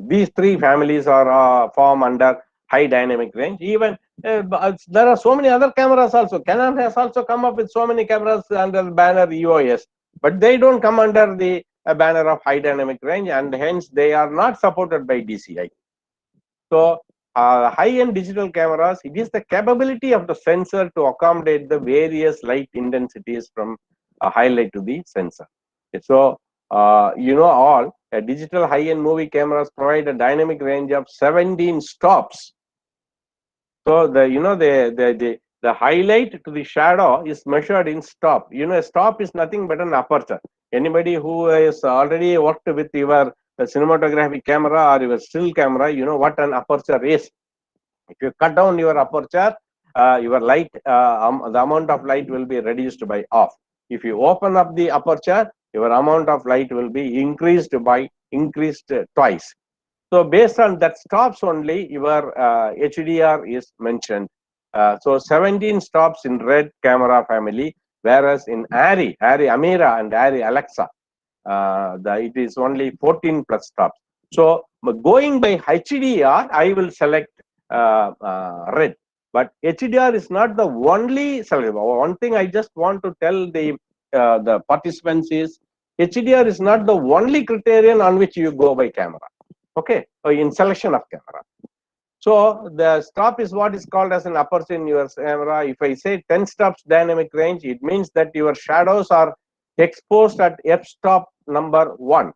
These three families are form under high dynamic range. Even there are so many other cameras also. Canon has also come up with so many cameras under the banner EOS, but they don't come under the banner of high dynamic range, and hence they are not supported by DCI. So high-end digital cameras, it is the capability of the sensor to accommodate the various light intensities from highlight to the sensor. So you know all digital high-end movie cameras provide a dynamic range of 17 stops. So the highlight to the shadow is measured in stop. You know, a stop is nothing but an aperture. Anybody who has already worked with your cinematographic camera or your still camera, you know what an aperture is. If you cut down your aperture, your light, the amount of light will be reduced by half. If you open up the aperture, your amount of light will be increased twice. So based on that stops only, your HDR is mentioned. So 17 stops in Red camera family, whereas in Arri Amira and Arri Alexa, it is only 14 plus stops. So going by HDR, I will select Red. But HDR is not the only select. One thing I just want to tell the participants is HDR is not the only criterion on which you go by camera. Okay, so in selection of camera. So the stop is what is called as an aperture in your camera. If I say 10 stops dynamic range, it means that your shadows are exposed at f-stop number 1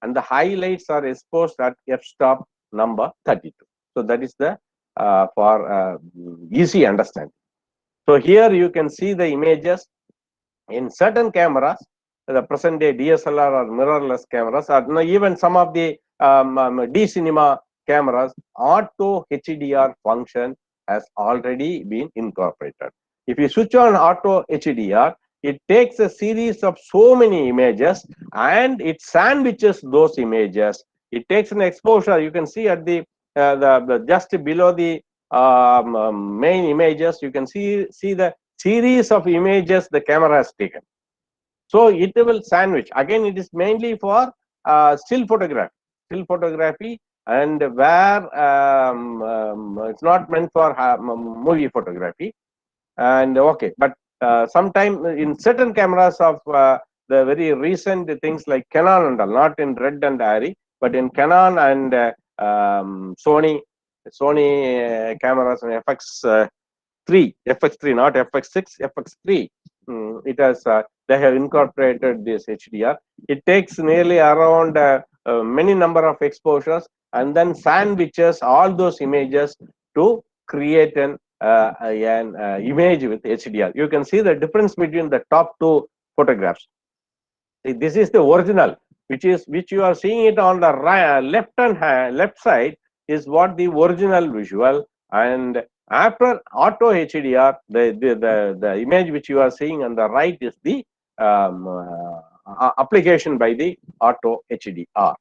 and the highlights are exposed at f-stop number 32. So that is the for easy understanding. So here you can see the images in certain cameras, the present day DSLR or mirrorless cameras, or even some of the D cinema cameras, auto HDR function has already been incorporated. If you switch on auto HDR, it takes a series of so many images and it sandwiches those images. It takes an exposure. You can see at the just below the main images, you can see the series of images the camera has taken. So it will sandwich. Again, it is mainly for still photography, and where it's not meant for movie photography. And okay, but sometime in certain cameras of the very recent things like Canon and all, not in Red and Arri, but in Canon and Sony cameras and FX3, not FX6, FX3. It has they have incorporated this HDR. It takes nearly around many number of exposures and then sandwiches all those images to create an image with HDR. You can see the difference between the top two photographs. This is the original, which you are seeing it on the left side is what the original visual, and after auto HDR, the image which you are seeing on the right is the application by the auto HDR.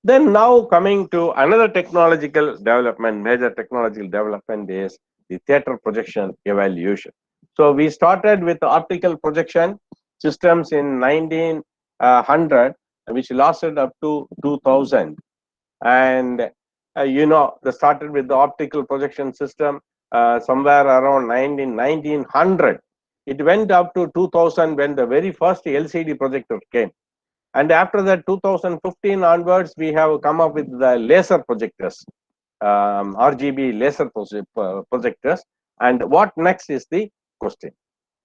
Then now coming to another technological development, major technological development is the theater projection evolution. So we started with optical projection systems in 1900, which lasted up to 2000. And they started with the optical projection system somewhere around 1900. It went up to 2000 when the very first LCD projector came. And after that, 2015 onwards, we have come up with the laser projectors, RGB laser projectors. And what next is the question.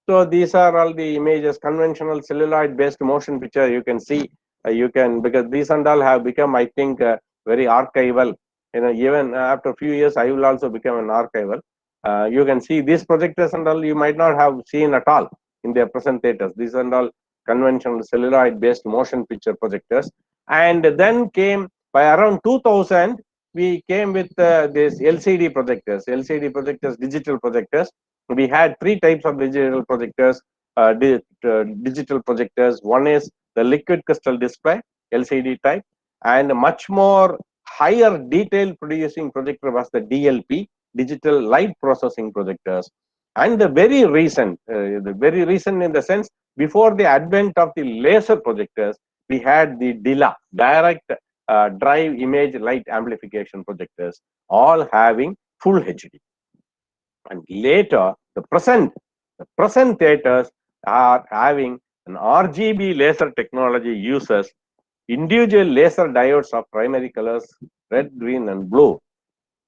So these are all the images, conventional celluloid-based motion picture. You can see, because these and all have become, I think, very archival. Even after a few years, I will also become an archival. You can see these projectors and all you might not have seen at all in their present theaters. These and all conventional celluloid based motion picture projectors, And then came by around 2000, we came with this LCD projectors, digital projectors. We had three types of digital projectors, digital projectors. One is the liquid crystal display, LCD type, and a much more higher detail producing projector was the DLP, digital light processing projectors. And the very recent in the sense, before the advent of the laser projectors, we had the DILA, direct drive image light amplification projectors, all having full HD. And later, the present theaters are having an RGB laser technology, uses individual laser diodes of primary colors red, green, and blue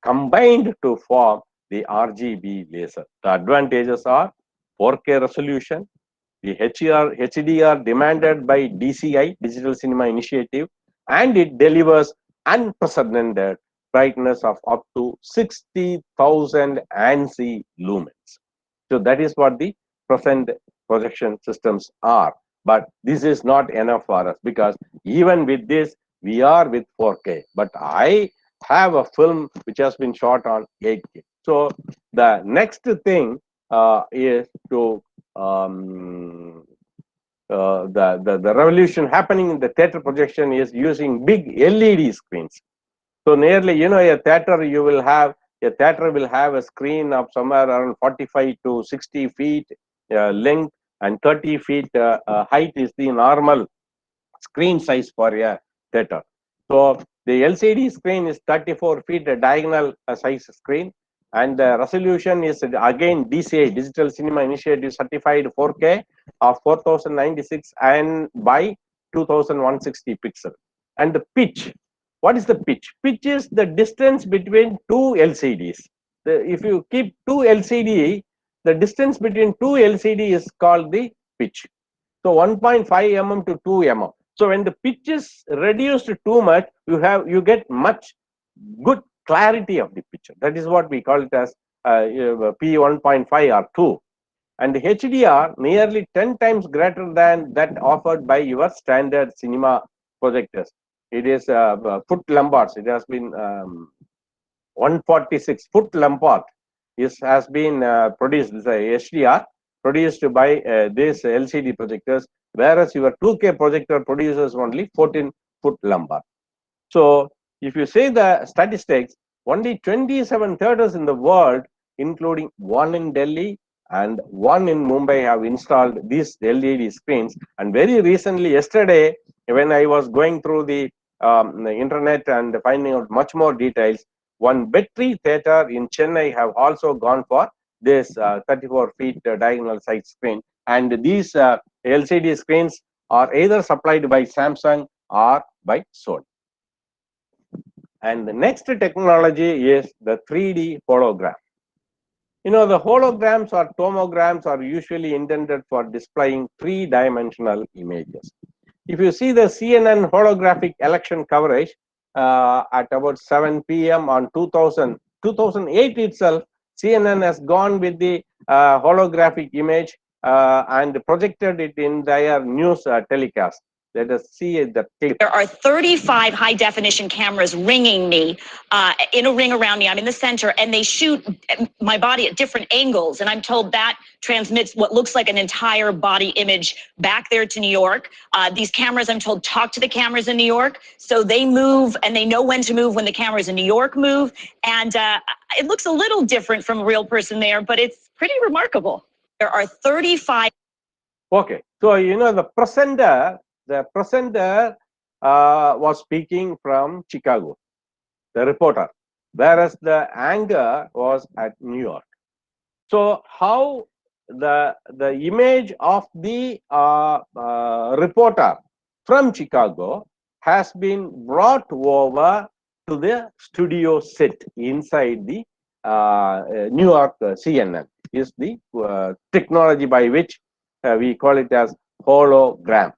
combined to form the RGB laser. The advantages are 4K resolution, the HDR demanded by DCI, Digital Cinema Initiative, and it delivers unprecedented brightness of up to 60,000 ANSI lumens. So that is what the present projection systems are. But this is not enough for us, because even with this, we are with 4K. But I have a film which has been shot on 8K. So the next thing is to the revolution happening in the theater projection is using big LED screens. So nearly, a theater will have a screen of somewhere around 45 to 60 feet length, and 30 feet height is the normal screen size for a theater. So the LCD screen is 34 feet diagonal size screen, and the resolution is again DCI, Digital Cinema Initiative certified 4K of 4096 and by 2160 pixel. And the pitch, what is the pitch? Pitch is the distance between two LCDs. If you keep two LCD, the distance between two LCD is called the pitch. So 1.5 mm to 2 mm. So when the pitch is reduced too much, you get much good clarity of the picture. That is what we call it as P1.5 or 2. And the HDR nearly 10 times greater than that offered by your standard cinema projectors. It is foot lumbards. It has been 146 foot lumbard has been produced. This is HDR produced by these LCD projectors, whereas your 2K projector produces only 14 foot lumbard. So if you say the statistics, only 27 theaters in the world, including one in Delhi and one in Mumbai, have installed these LED screens. And very recently, yesterday, when I was going through the internet and finding out much more details, one Betri theater in Chennai have also gone for this 34 feet diagonal size screen. And these LCD screens are either supplied by Samsung or by Sony. And the next technology is the 3D hologram. The holograms or tomograms are usually intended for displaying three-dimensional images. If you see the CNN holographic election coverage at about 7 p.m. on 2008 itself, CNN has gone with the holographic image and projected it in their news telecast. Let us see the clip. There are 35 high definition cameras ringing me in a ring around me. I'm in the center, and they shoot my body at different angles. And I'm told that transmits what looks like an entire body image back there to New York. These cameras, I'm told, talk to the cameras in New York. So they move, and they know when to move when the cameras in New York move. And it looks a little different from a real person there, but it's pretty remarkable. There are 35. Okay, so the presenter was speaking from Chicago, the reporter, whereas the anchor was at New York. So how the image of the reporter from Chicago has been brought over to the studio set inside the New York CNN is the technology by which we call it as hologram.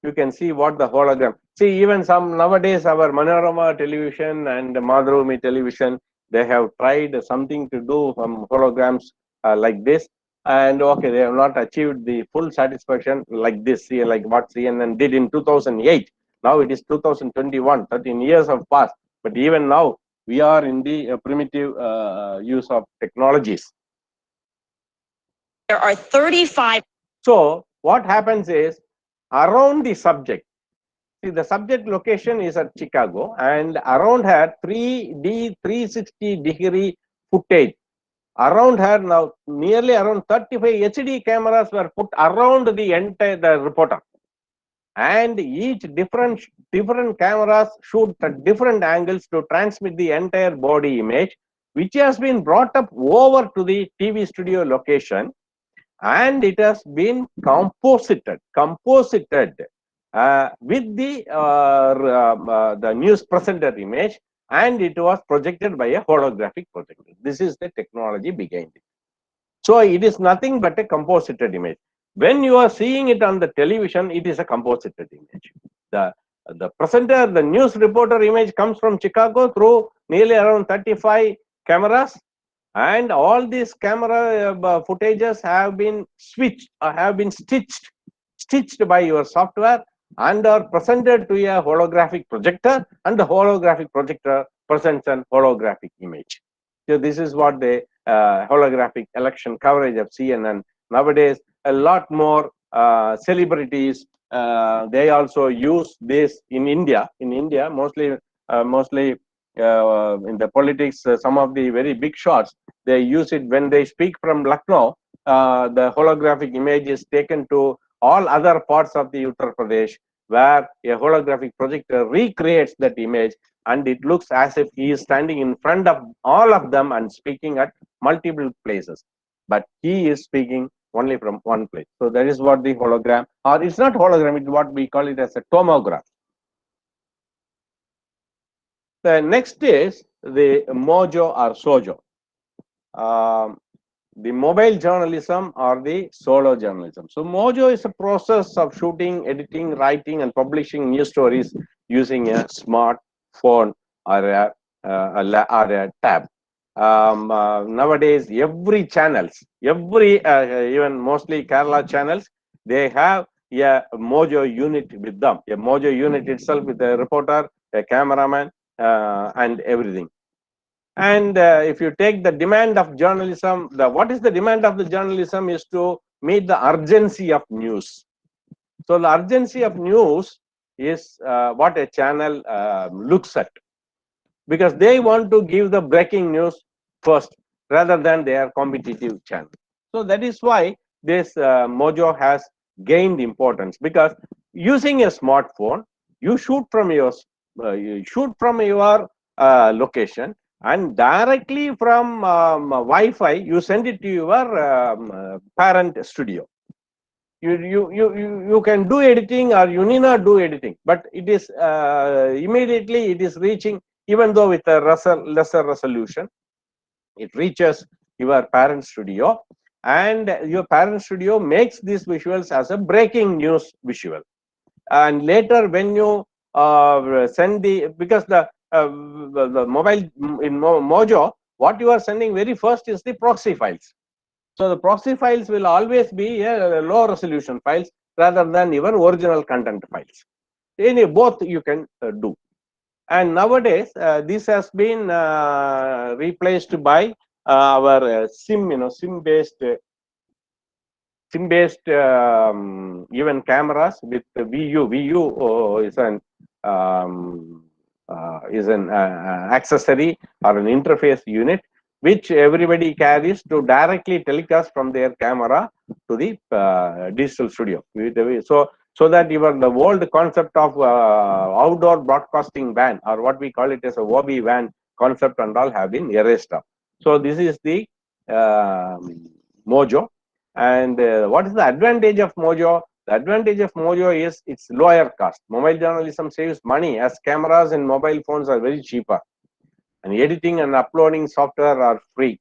You can see what the hologram. See, even some nowadays, our Manorama television and Madhurumi television, they have tried something to do holograms like this. And okay, they have not achieved the full satisfaction like this, like what CNN did in 2008. Now it is 2021, 13 years have passed, but even now we are in the primitive use of technologies. There are 35. So what happens is, around the subject, see, the subject location is at Chicago, and around her 3D 360-degree footage. Around her now, nearly around 35 HD cameras were put around the entire reporter, and each different cameras shoot at different angles to transmit the entire body image, which has been brought up over to the TV studio location, and it has been composited with the news presenter image, and it was projected by a holographic projector. This is the technology behind it. So it is nothing but a composited image. When you are seeing it on the television, it is a composited image. The presenter, the news reporter image comes from Chicago through nearly around 35 cameras, and all these camera footages have been switched or have been stitched by your software and are presented to a holographic projector, and the holographic projector presents an holographic image. So this is what the holographic election coverage of CNN. Nowadays, a lot more celebrities, they also use this in India. In India, mostly in the politics, some of the very big shots, they use it when they speak from Lucknow. The holographic image is taken to all other parts of the Uttar Pradesh, where a holographic projector recreates that image, and it looks as if he is standing in front of all of them and speaking at multiple places, but he is speaking only from one place. So that is what the hologram, or it's not hologram, it's what we call it as a tomograph. The next is the mojo or sojo, the mobile journalism or the solo journalism. So mojo is a process of shooting, editing, writing, and publishing news stories using a smartphone or a tab. Nowadays, every channels, even mostly Kerala channels, they have a mojo unit with them. A mojo unit itself with a reporter, a cameraman, and everything. And if you take the demand of journalism, what is the demand of the journalism is to meet the urgency of news. So the urgency of news is what a channel looks at, because they want to give the breaking news first rather than their competitive channel. So that is why this mojo has gained importance, because using a smartphone, you shoot from your location, and directly from Wi-Fi you send it to your parent studio. You can do editing, or you need not do editing, but it is immediately it is reaching, even though with a lesser resolution, it reaches your parent studio, and your parent studio makes these visuals as a breaking news visual. And later when you send because the mobile in Mojo, what you are sending very first is the proxy files. So the proxy files will always be a low resolution files rather than even original content files. Both you can do. And nowadays this has been replaced by our SIM based even cameras with VU. VU is an accessory or an interface unit which everybody carries to directly telecast from their camera to the digital studio. So that even the old concept of outdoor broadcasting van, or what we call it as a OB van concept and all, have been erased off. So this is the Mojo. And what is the advantage of Mojo? The advantage of Mojo is its lower cost. Mobile journalism saves money, as cameras and mobile phones are very cheaper, and editing and uploading software are free.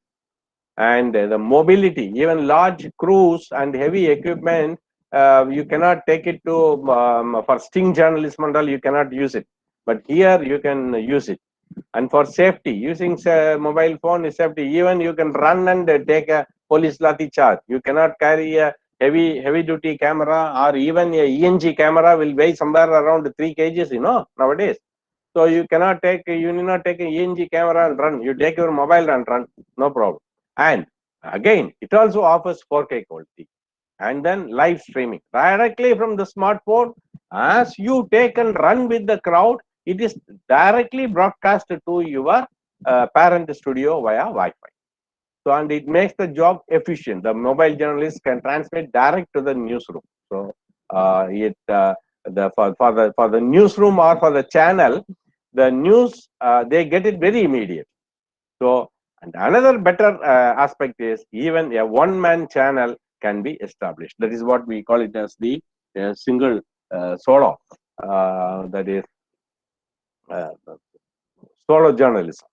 And the mobility, even large crews and heavy equipment, you cannot take it to for sting journalism and all, you cannot use it, but here you can use it. And for safety, using mobile phone is safety. Even you can run and take a police lathi charge. You cannot carry a heavy duty camera or even a ENG camera will weigh somewhere around 3 kgs, you know, nowadays. So you need not take an ENG camera and run. You take your mobile and run, no problem. And again, it also offers 4K quality. And then live streaming directly from the smartphone. As you take and run with the crowd, it is directly broadcast to your parent studio via Wi-Fi. So, and it makes the job efficient. The mobile journalist can transmit direct to the newsroom. So, for the newsroom or for the channel, the news they get it very immediate. So, and another better aspect is even a one-man channel can be established. That is what we call it as the single solo. That is uh, solo journalism.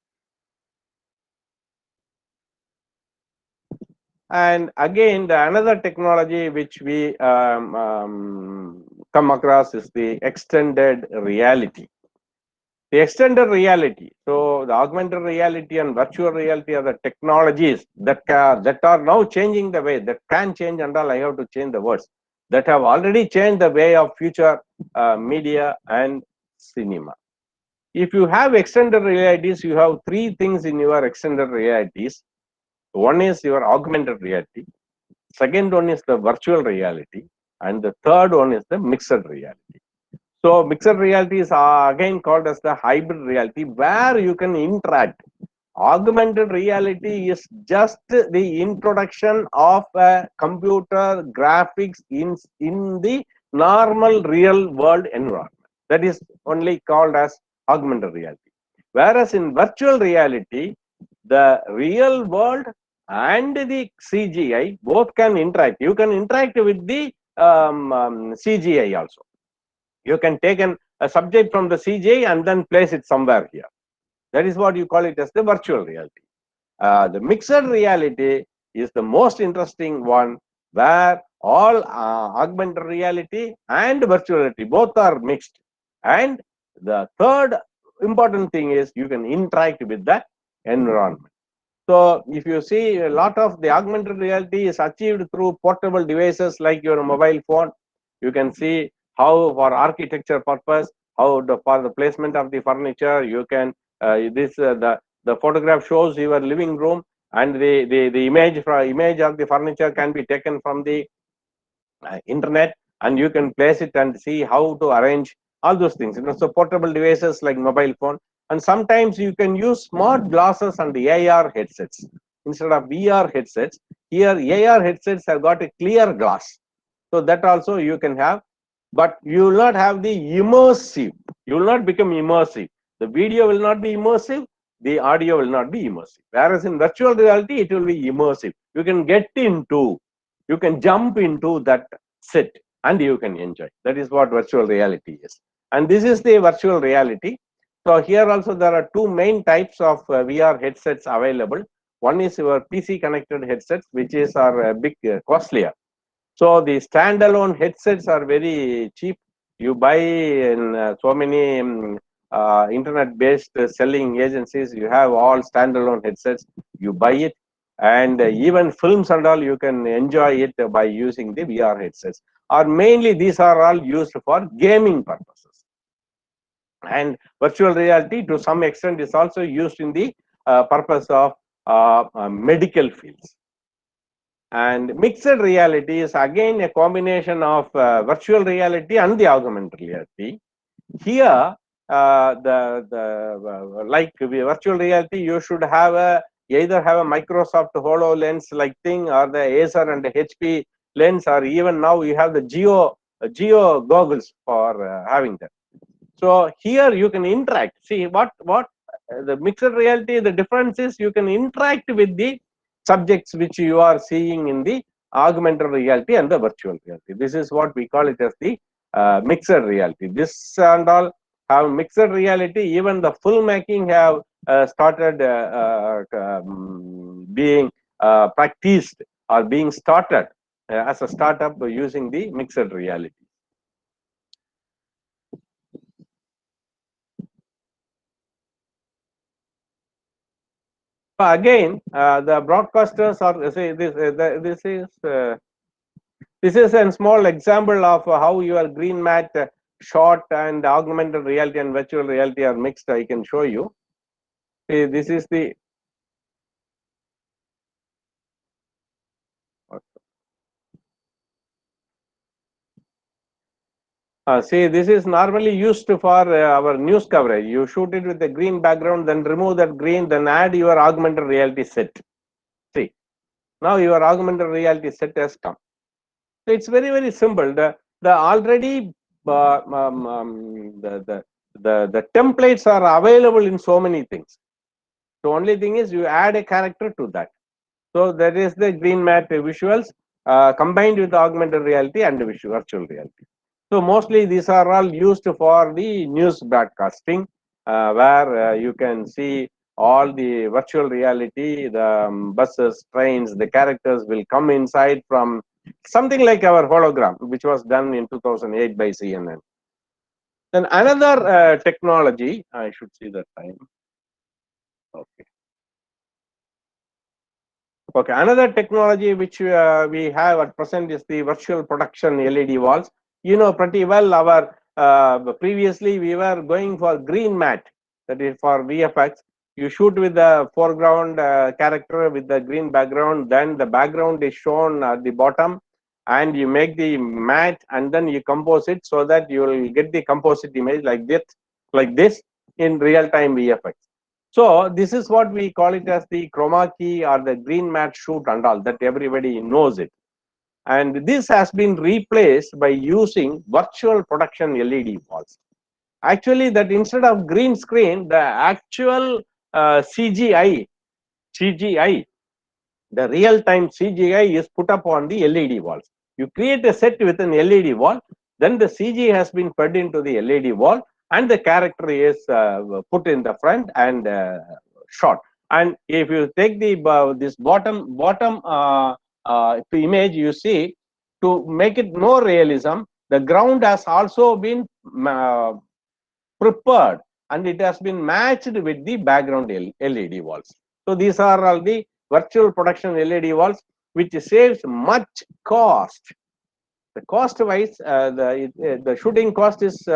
And again, another technology which we come across is the extended reality. The extended reality. So the augmented reality and virtual reality are the technologies that are now changing the way, that can change, and all I have to change the words, that have already changed the way of future media and cinema. If you have extended realities, you have three things in your extended realities. One is your augmented reality, second one is the virtual reality, and the third one is the mixed reality. So mixed reality is again called as the hybrid reality, where you can interact. Augmented reality is just the introduction of computer graphics in the normal real world environment. That is only called as augmented reality. Whereas in virtual reality, the real world and the CGI both can interact. You can interact with the CGI also. You can take a subject from the CGI and then place it somewhere here. That is what you call it as the virtual reality. The mixed reality is the most interesting one, where all augmented reality and virtual reality both are mixed. And the third important thing is you can interact with the environment. So if you see, a lot of the augmented reality is achieved through portable devices like your mobile phone. You can see how for architecture purpose, how for the placement of the furniture, you can the photograph shows your living room, and the image of the furniture can be taken from the internet, and you can place it and see how to arrange all those things. You know, so portable devices like mobile phone, and sometimes you can use smart glasses and the AR headsets instead of VR headsets. Here AR headsets have got a clear glass, so that also you can have, but you will not have the immersive. You will not become immersive. The video will not be immersive. The audio will not be immersive. Whereas in virtual reality, it will be immersive. You can get into, you can jump into that set and you can enjoy. That is what virtual reality is. And this is the virtual reality. So here also there are two main types of VR headsets available. One is your PC connected headsets, which is are big costlier. So the standalone headsets are very cheap. You buy in so many internet-based selling agencies. You have all standalone headsets. You buy it, and even films and all you can enjoy it by using the VR headsets. Or mainly these are all used for gaming purposes. And virtual reality, to some extent, is also used in the purpose of medical fields. And mixed reality is again a combination of virtual reality and the augmented reality. Here, like virtual reality, you should have either have a Microsoft HoloLens like thing, or the Acer and the HP lens, or even now you have the Geo goggles for having that. So here you can interact. See what the mixed reality, the difference is you can interact with the subjects which you are seeing in the augmented reality and the virtual reality. This is what we call it as the mixed reality. This and all have mixed reality. Even the filmmaking have started being practiced or being started as a startup using the mixed reality. Again, the broadcasters are say this is This is a small example of how your green mat shot and augmented reality and virtual reality are mixed. I can show you. See, this is the see, this is normally used for our news coverage. You shoot it with a green background, then remove that green, then add your augmented reality set. See, now your augmented reality set has come. So it's very simple. The already the templates are available in so many things. The only thing is you add a character to that. So that is the green mat visuals combined with augmented reality and virtual reality. So mostly these are all used for the news broadcasting, where you can see all the virtual reality, the buses, trains, the characters will come inside from something like our hologram, which was done in 2008 by CNN. Then another technology, I should see the time. Okay. Okay, another technology which we have at present is the virtual production LED walls. You know pretty well our previously we were going for green mat, that is for VFX. You shoot with the foreground character with the green background, then the background is shown at the bottom, and you make the mat and then you compose it so that you will get the composite image like this in real time VFX. So this is what we call it as the chroma key or the green mat shoot and all, that everybody knows it. And this has been replaced by using virtual production LED walls. Actually, that instead of green screen, the actual CGI, the real-time CGI is put up on the LED walls. You create a set with an LED wall, then the CG has been fed into the LED wall, and the character is put in the front and shot. And if you take the this bottom image, you see, to make it more realism, the ground has also been prepared and it has been matched with the background LED walls. So these are all the virtual production LED walls, which saves much cost. The cost wise, the shooting cost is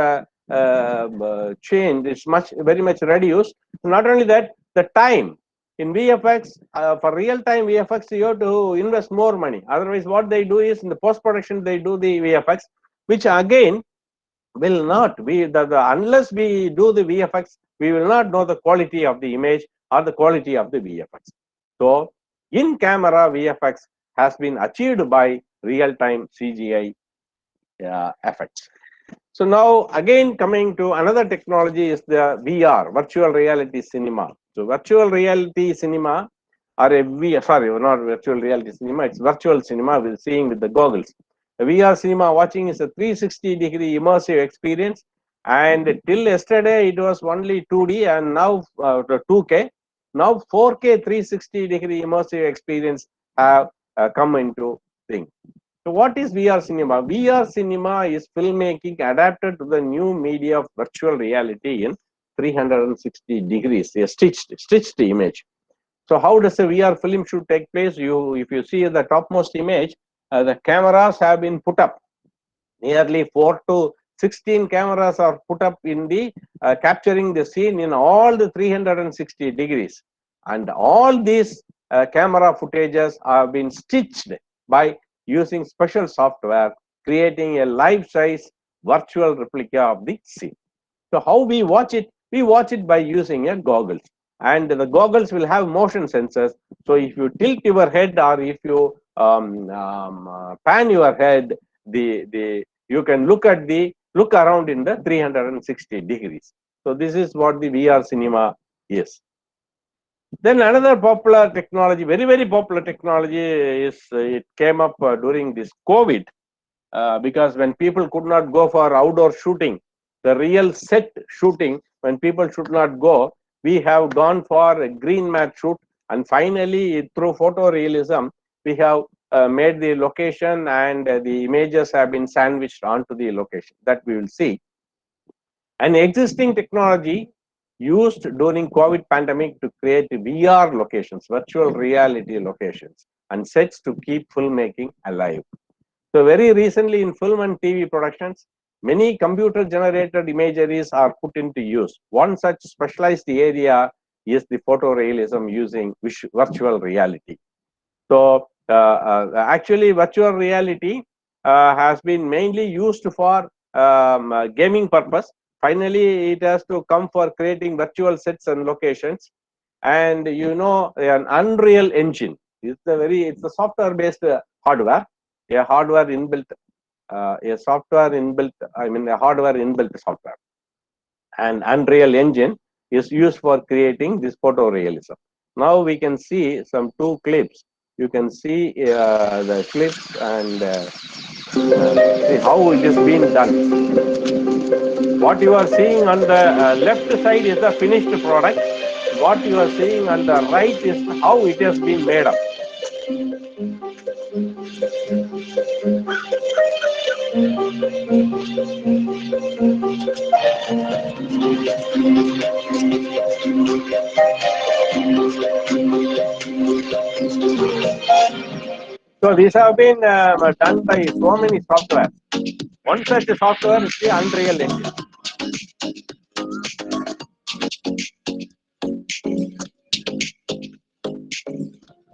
changed. It's very much reduced. Not only that, the time in VFX, for real time VFX, you have to invest more money. Otherwise, what they do is in the post production they do the VFX, which again will not be unless we do the VFX, we will not know the quality of the image or the quality of the VFX. So in camera VFX has been achieved by real-time CGI effects. So now again coming to another technology is the VR, virtual reality cinema. So virtual reality cinema or a VR, sorry, not virtual reality cinema, it's virtual cinema with seeing with the goggles. The VR cinema watching is a 360-degree immersive experience, and till yesterday it was only 2D and now 2K. Now 4K 360-degree immersive experience have come into thing. So what is VR cinema? VR cinema is filmmaking adapted to the new media of virtual reality in 360 degrees, a stitched image. So how does a VR film should take place? If you see the topmost image, the cameras have been put up. Nearly 4 to 16 cameras are put up in the capturing the scene in all the 360 degrees. And all these camera footages have been stitched by using special software, creating a life-size virtual replica of the scene. So how we watch it? We watch it by using a goggles, and the goggles will have motion sensors. So if you tilt your head or if you pan your head, you can look around in the 360 degrees. So this is what the VR cinema is. Then another popular technology, very popular technology, is it came up during this COVID, because when people could not go for outdoor shooting, the real set shooting, when people should not go, we have gone for a green mat shoot, and finally through photorealism we have made the location, and the images have been sandwiched onto the location that we will see. An existing technology used during COVID pandemic to create VR locations, virtual reality locations, and sets to keep filmmaking alive. So very recently in film and TV productions, many computer generated imageries are put into use. One such specialized area is the photorealism using virtual reality. So actually virtual reality has been mainly used for gaming purpose. Finally, it has to come for creating virtual sets and locations. And you know, an Unreal Engine is it's a software based hardware, a hardware inbuilt, a software inbuilt, I mean a hardware inbuilt software. And Unreal Engine is used for creating this photorealism. Now we can see some two clips. You can see the clips and see how it is being done. What you are seeing on the left side is the finished product. What you are seeing on the right is how it has been made up. So these have been done by so many software. One such software is the Unreal Engine.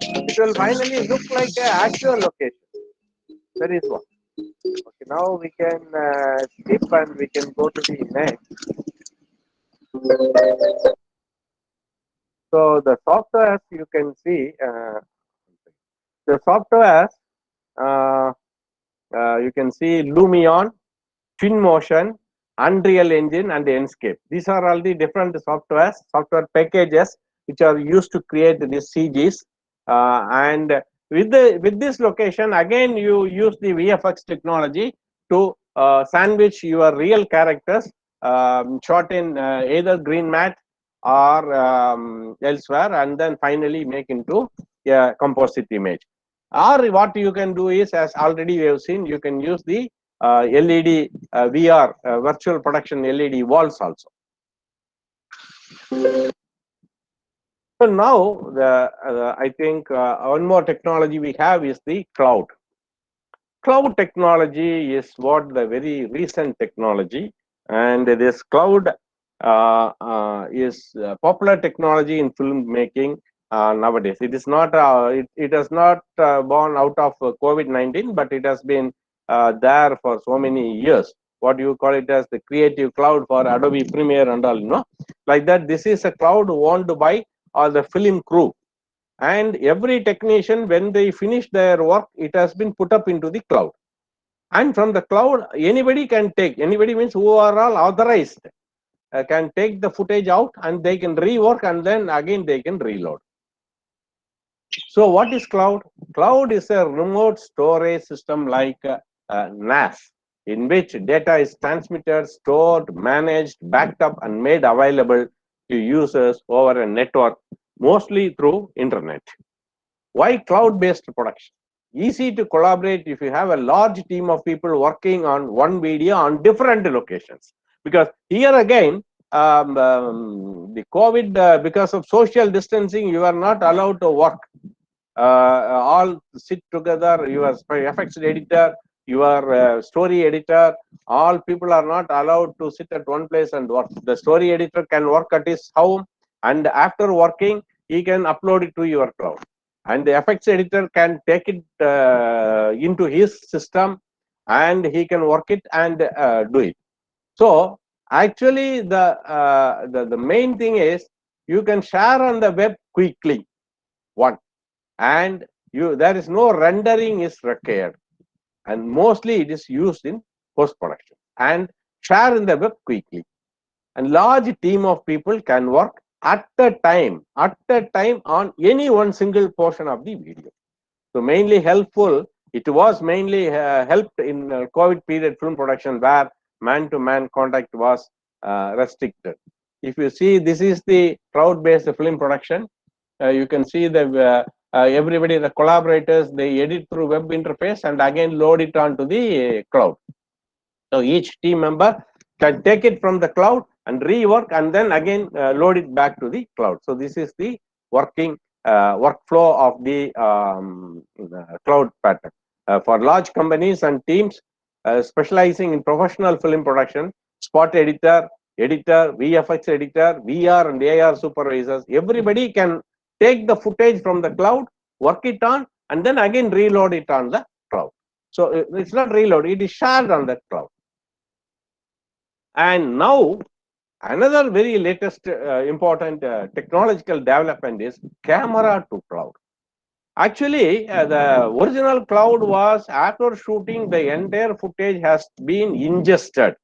It will finally look like an actual location. That is one. Okay, now we can skip and we can go to the next. So the software you can see, the software you can see Lumion, Twinmotion, Unreal Engine, and Enscape. These are all the different software packages which are used to create these CGs. And with this location, again you use the VFX technology to sandwich your real characters, shot in either green mat or elsewhere, and then finally make into a composite image. Or what you can do is, as already we have seen, you can use the LED VR virtual production LED walls also. So now I think one more technology we have is the cloud. Cloud technology is what the very recent technology, and this cloud is popular technology in filmmaking nowadays. It is not it has not born out of COVID-19, but it has been there for so many years. What you call it as the creative cloud for Adobe Premiere and all, you know, like that. This is a cloud owned by all the film crew, and every technician, when they finish their work, it has been put up into the cloud. And from the cloud, anybody can take, anybody means who are all authorized, can take the footage out and they can rework, and then again they can reload. So what is cloud? Cloud is a remote storage system like NAS, in which data is transmitted, stored, managed, backed up, and made available to users over a network, mostly through internet. Why cloud-based production? Easy to collaborate if you have a large team of people working on one video on different locations. Because here again, the COVID, because of social distancing, you are not allowed to work. All sit together, your effects editor, your story editor, all people are not allowed to sit at one place and work. The story editor can work at his home, and after working, he can upload it to your cloud. And the effects editor can take it into his system, and he can work it and do it. So actually, the main thing is you can share on the web quickly. One, and there is no rendering is required, and mostly it is used in post production, and share in the web quickly, and large team of people can work at a time on any one single portion of the video. So mainly helpful, it was mainly helped in COVID period film production, where man-to-man contact was restricted. If you see, this is the cloud-based film production. You can see the everybody, the collaborators, they edit through web interface and again load it onto the cloud. So each team member can take it from the cloud and rework, and then again load it back to the cloud. So this is the working workflow of the cloud pattern. for large companies and teams specializing in professional film production, spot editor, VFX editor, VR and AR supervisors. Everybody can take the footage from the cloud, work it on, and then again reload it on the cloud. So it's not reload, it is shared on the cloud. And now another very latest important technological development is camera to cloud. Actually, the original cloud was after shooting, the entire footage has been ingested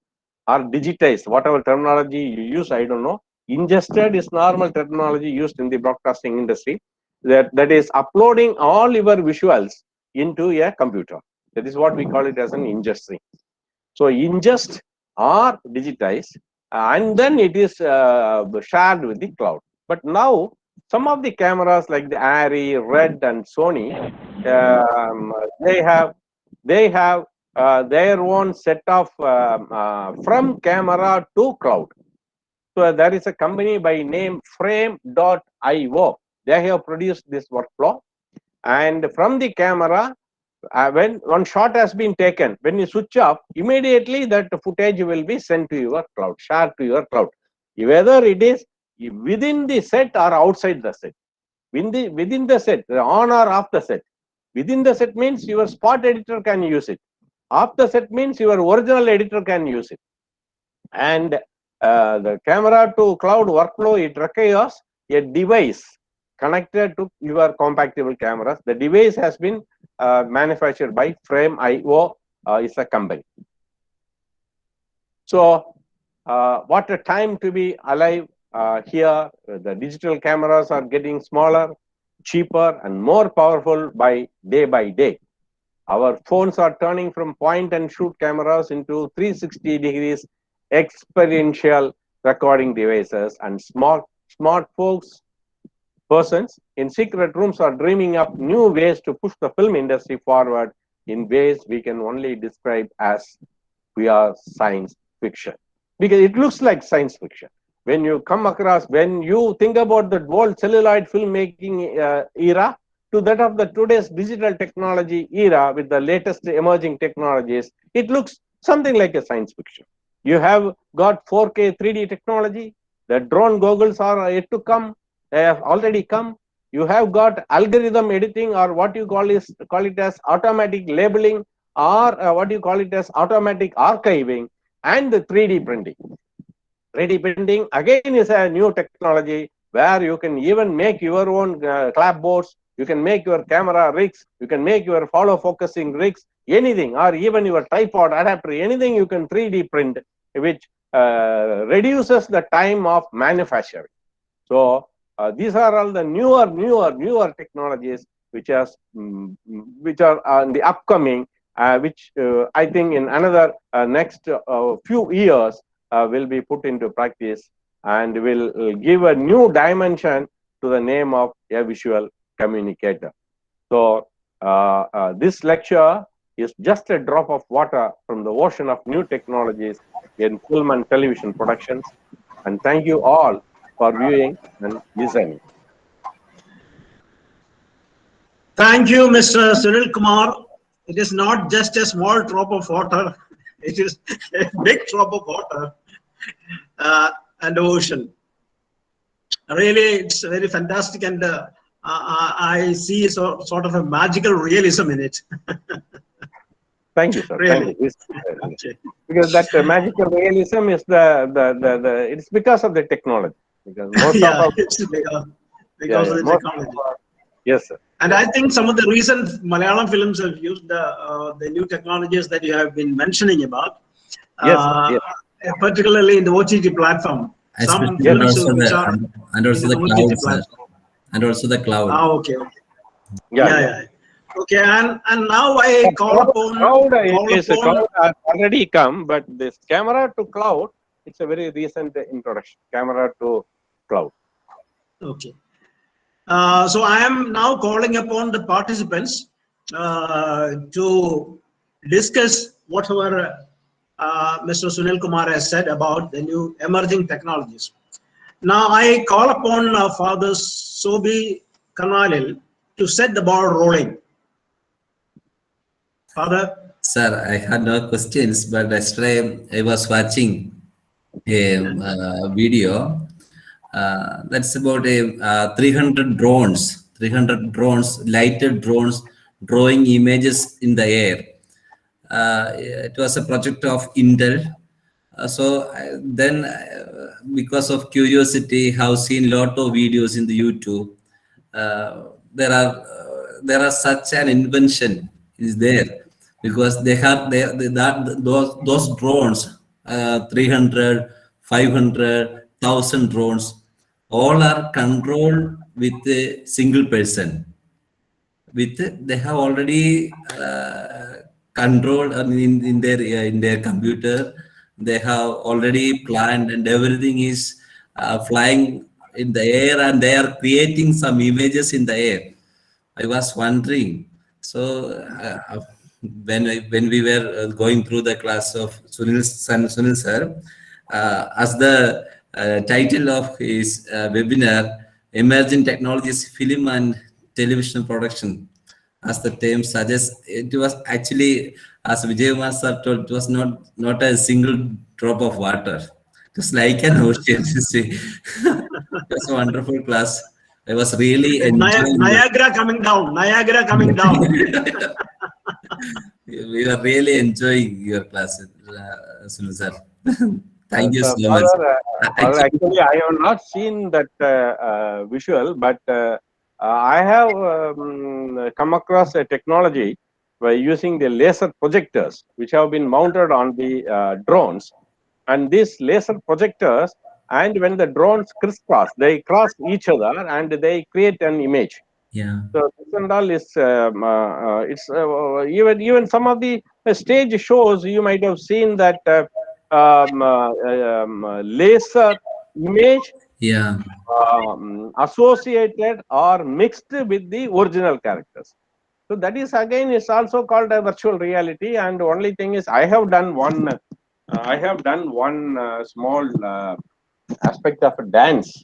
or digitized, whatever terminology you use, I don't know. Ingested is normal terminology used in the broadcasting industry. That is uploading all your visuals into a computer. That is what we call it as an ingesting. So ingest or digitize, and then it is shared with the cloud. But now some of the cameras like the Arri, Red, and Sony, they have their own set of from camera to cloud. So there is a company by name frame.io. They have produced this workflow, and from the camera, when one shot has been taken, when you switch off, immediately that footage will be sent to your cloud, shared to your cloud, whether it is within the set or outside the set. Within the set, on or off the set. Within the set means your spot editor can use it. Off the set means your original editor can use it. And the camera to cloud workflow, it requires a device connected to your compatible cameras. The device has been manufactured by Frame.io, is a company. So what a time to be alive here. The digital cameras are getting smaller, cheaper, and more powerful by day. Our phones are turning from point and shoot cameras into 360 degrees experiential recording devices, and smart persons in secret rooms are dreaming up new ways to push the film industry forward in ways we can only describe as pure science fiction, because it looks like science fiction. When you come across, when you think about the old celluloid filmmaking era to that of the today's digital technology era with the latest emerging technologies, it looks something like a science fiction. You have got 4K 3D technology. The drone goggles are yet to come. They have already come. You have got algorithm editing, or what you call it as automatic labeling, or what you call it as automatic archiving, and the 3D printing. 3D printing again is a new technology where you can even make your own clapboards. You can make your camera rigs. You can make your follow focusing rigs. Anything, or even your tripod adapter. Anything you can 3D print, which reduces the time of manufacturing. So these are all the newer technologies which are on the upcoming, which I think in another next few years will be put into practice and will give a new dimension to the name of a visual communicator. So this lecture is just a drop of water from the ocean of new technologies in film and television productions. And thank you all for viewing and listening. Thank you, Mr. Sunilkumar. It is not just a small drop of water, it is a big drop of water and ocean. Really, it's very fantastic, and I see sort of a magical realism in it. Thank you, sir. Really? Thank you. Okay. Because that magical realism is it's because of the technology. Because most yeah, of it's because of the technology. Yes, sir. And I think some of the recent Malayalam films have used the new technologies that you have been mentioning about. Yes, yes. Particularly in the OTT platform. Some films which are and also the cloud, sir. And also the cloud. Ah, okay. Yeah. Okay, and now I call upon cloud has already come, but this camera to cloud, it's a very recent introduction. Camera to cloud. Okay. So I am now calling upon the participants to discuss whatever Mr. Sunilkumar has said about the new emerging technologies. Now I call upon Father Sobi Kanalil to set the ball rolling. Father? Sir, I had no questions, but yesterday I was watching a video. That's about a 300 drones, lighted drones, drawing images in the air. It was a project of Intel. Because of curiosity, have seen lot of videos in the YouTube. There are such an invention is there because those drones, 300, 500,000 drones, all are controlled with a single person. They have already controlled in their computer. They have already planned and everything is flying in the air, and they are creating some images in the air. I was wondering. So when we were going through the class of Sunil sir, as the title of his webinar, Emerging Technologies, Film and Television Production, as the term suggests, it was actually, as Vijay sir told, it was not a single drop of water. It was like an ocean. You see, it was a wonderful class. I was really enjoying it. Niagara coming down. Niagara coming down. We are really enjoying your class, Sunil sir. Thank you So so much. Father, actually, I have not seen that visual, but I have come across a technology by using the laser projectors, which have been mounted on the drones. And these laser projectors, and when the drones crisscross, they cross each other and they create an image. Yeah. So this and all is even some of the stage shows you might have seen that laser image Yeah. associated or mixed with the original characters. So that is again is also called a virtual reality. And only thing is I have done one small aspect of a dance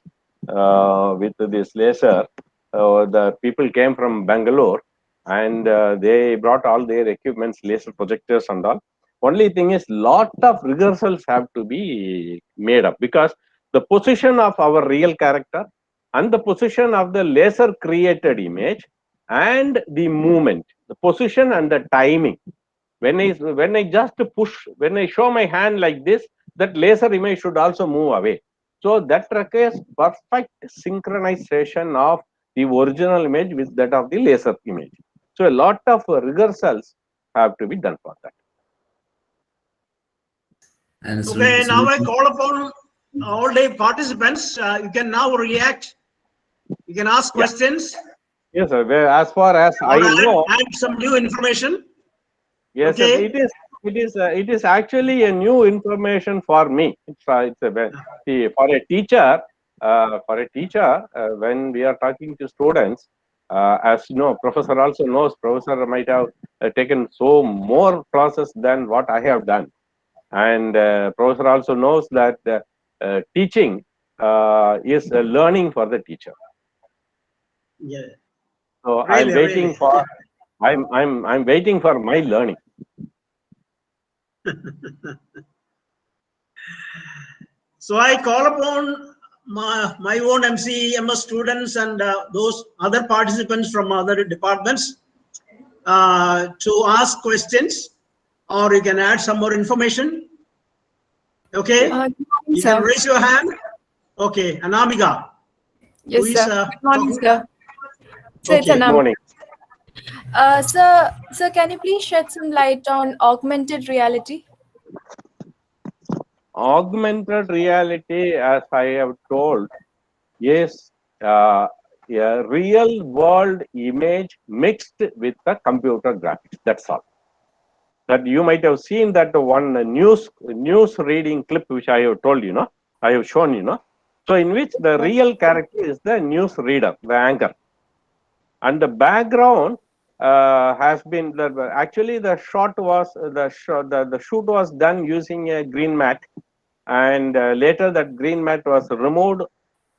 with this laser. The people came from Bangalore and they brought all their equipments, laser projectors and all. Only thing is lot of rehearsals have to be made up, because the position of our real character and the position of the laser created image and the movement, the position and the timing. When I just push, when I show my hand like this, that laser image should also move away. So that requires perfect synchronization of the original image with that of the laser image. So a lot of rehearsals have to be done for that. And Okay, now I call upon all the participants. You can now react. You can ask questions. Yes, sir. As far as I know, add some new information. yes, Okay. sir, it is actually a new information for me. For a teacher, when we are talking to students, as you know, professor also knows. Professor might have taken so more classes than what I have done, and professor also knows that teaching is learning for the teacher. Yeah. So Really, I'm waiting for I'm waiting for my learning. So I call upon my own MCMS students and those other participants from other departments to ask questions, or you can add some more information. Okay, you can raise your hand. Okay, Anamika. Yes, sir. Good morning, sir. So it's Good morning. Sir, can you please shed some light on augmented reality? Augmented reality, as I have told, is a real world image mixed with the computer graphics. That's all. That you might have seen that one news reading clip which I have told you, I have shown you, So in which the real character is the news reader, the anchor, and the background has been actually the shot was the shoot was done using a green mat, and later that green mat was removed,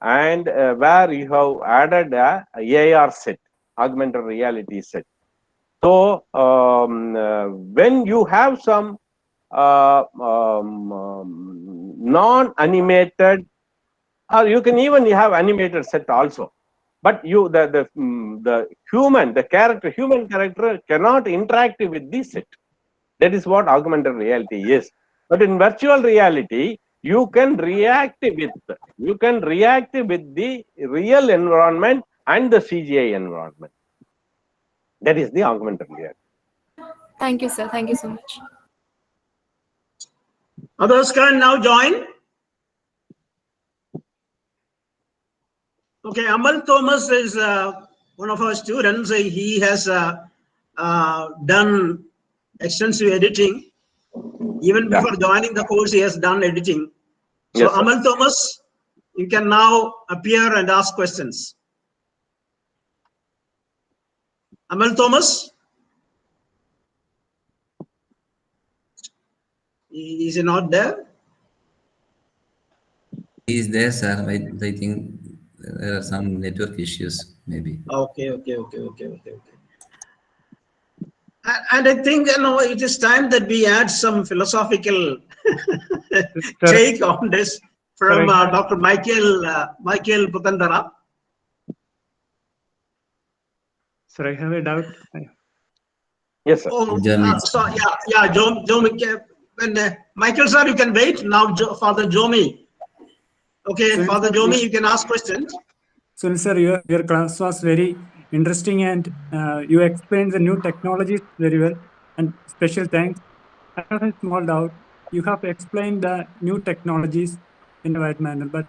and where you have added a AR set, augmented reality set. So when you have some non-animated, or you can even have animated set also, but the human character cannot interact with the set. That is what augmented reality is. But in virtual reality, you can react with the real environment and the CGI environment. That is the augmented reality. Thank you, sir. Thank you so much. Others can now join. Okay, Amal Thomas is one of our students. He has done extensive editing. Even before joining the course, he has done editing. So, yes, Amal Thomas, you can now appear and ask questions. Amal Thomas? Is he not there? He is there, sir. I think there are some network issues, maybe. Okay. And I think, it is time that we add some philosophical take on this from Dr. Michael Putandara. Sir, I have a doubt. Yes, sir. Michael, sir, you can wait. Now, Father Jomi. Okay, Father Jomi, you can ask questions. So, sir, your class was very interesting, and you explained the new technologies very well. And special thanks. I have a small doubt. You have explained the new technologies in the right manner, but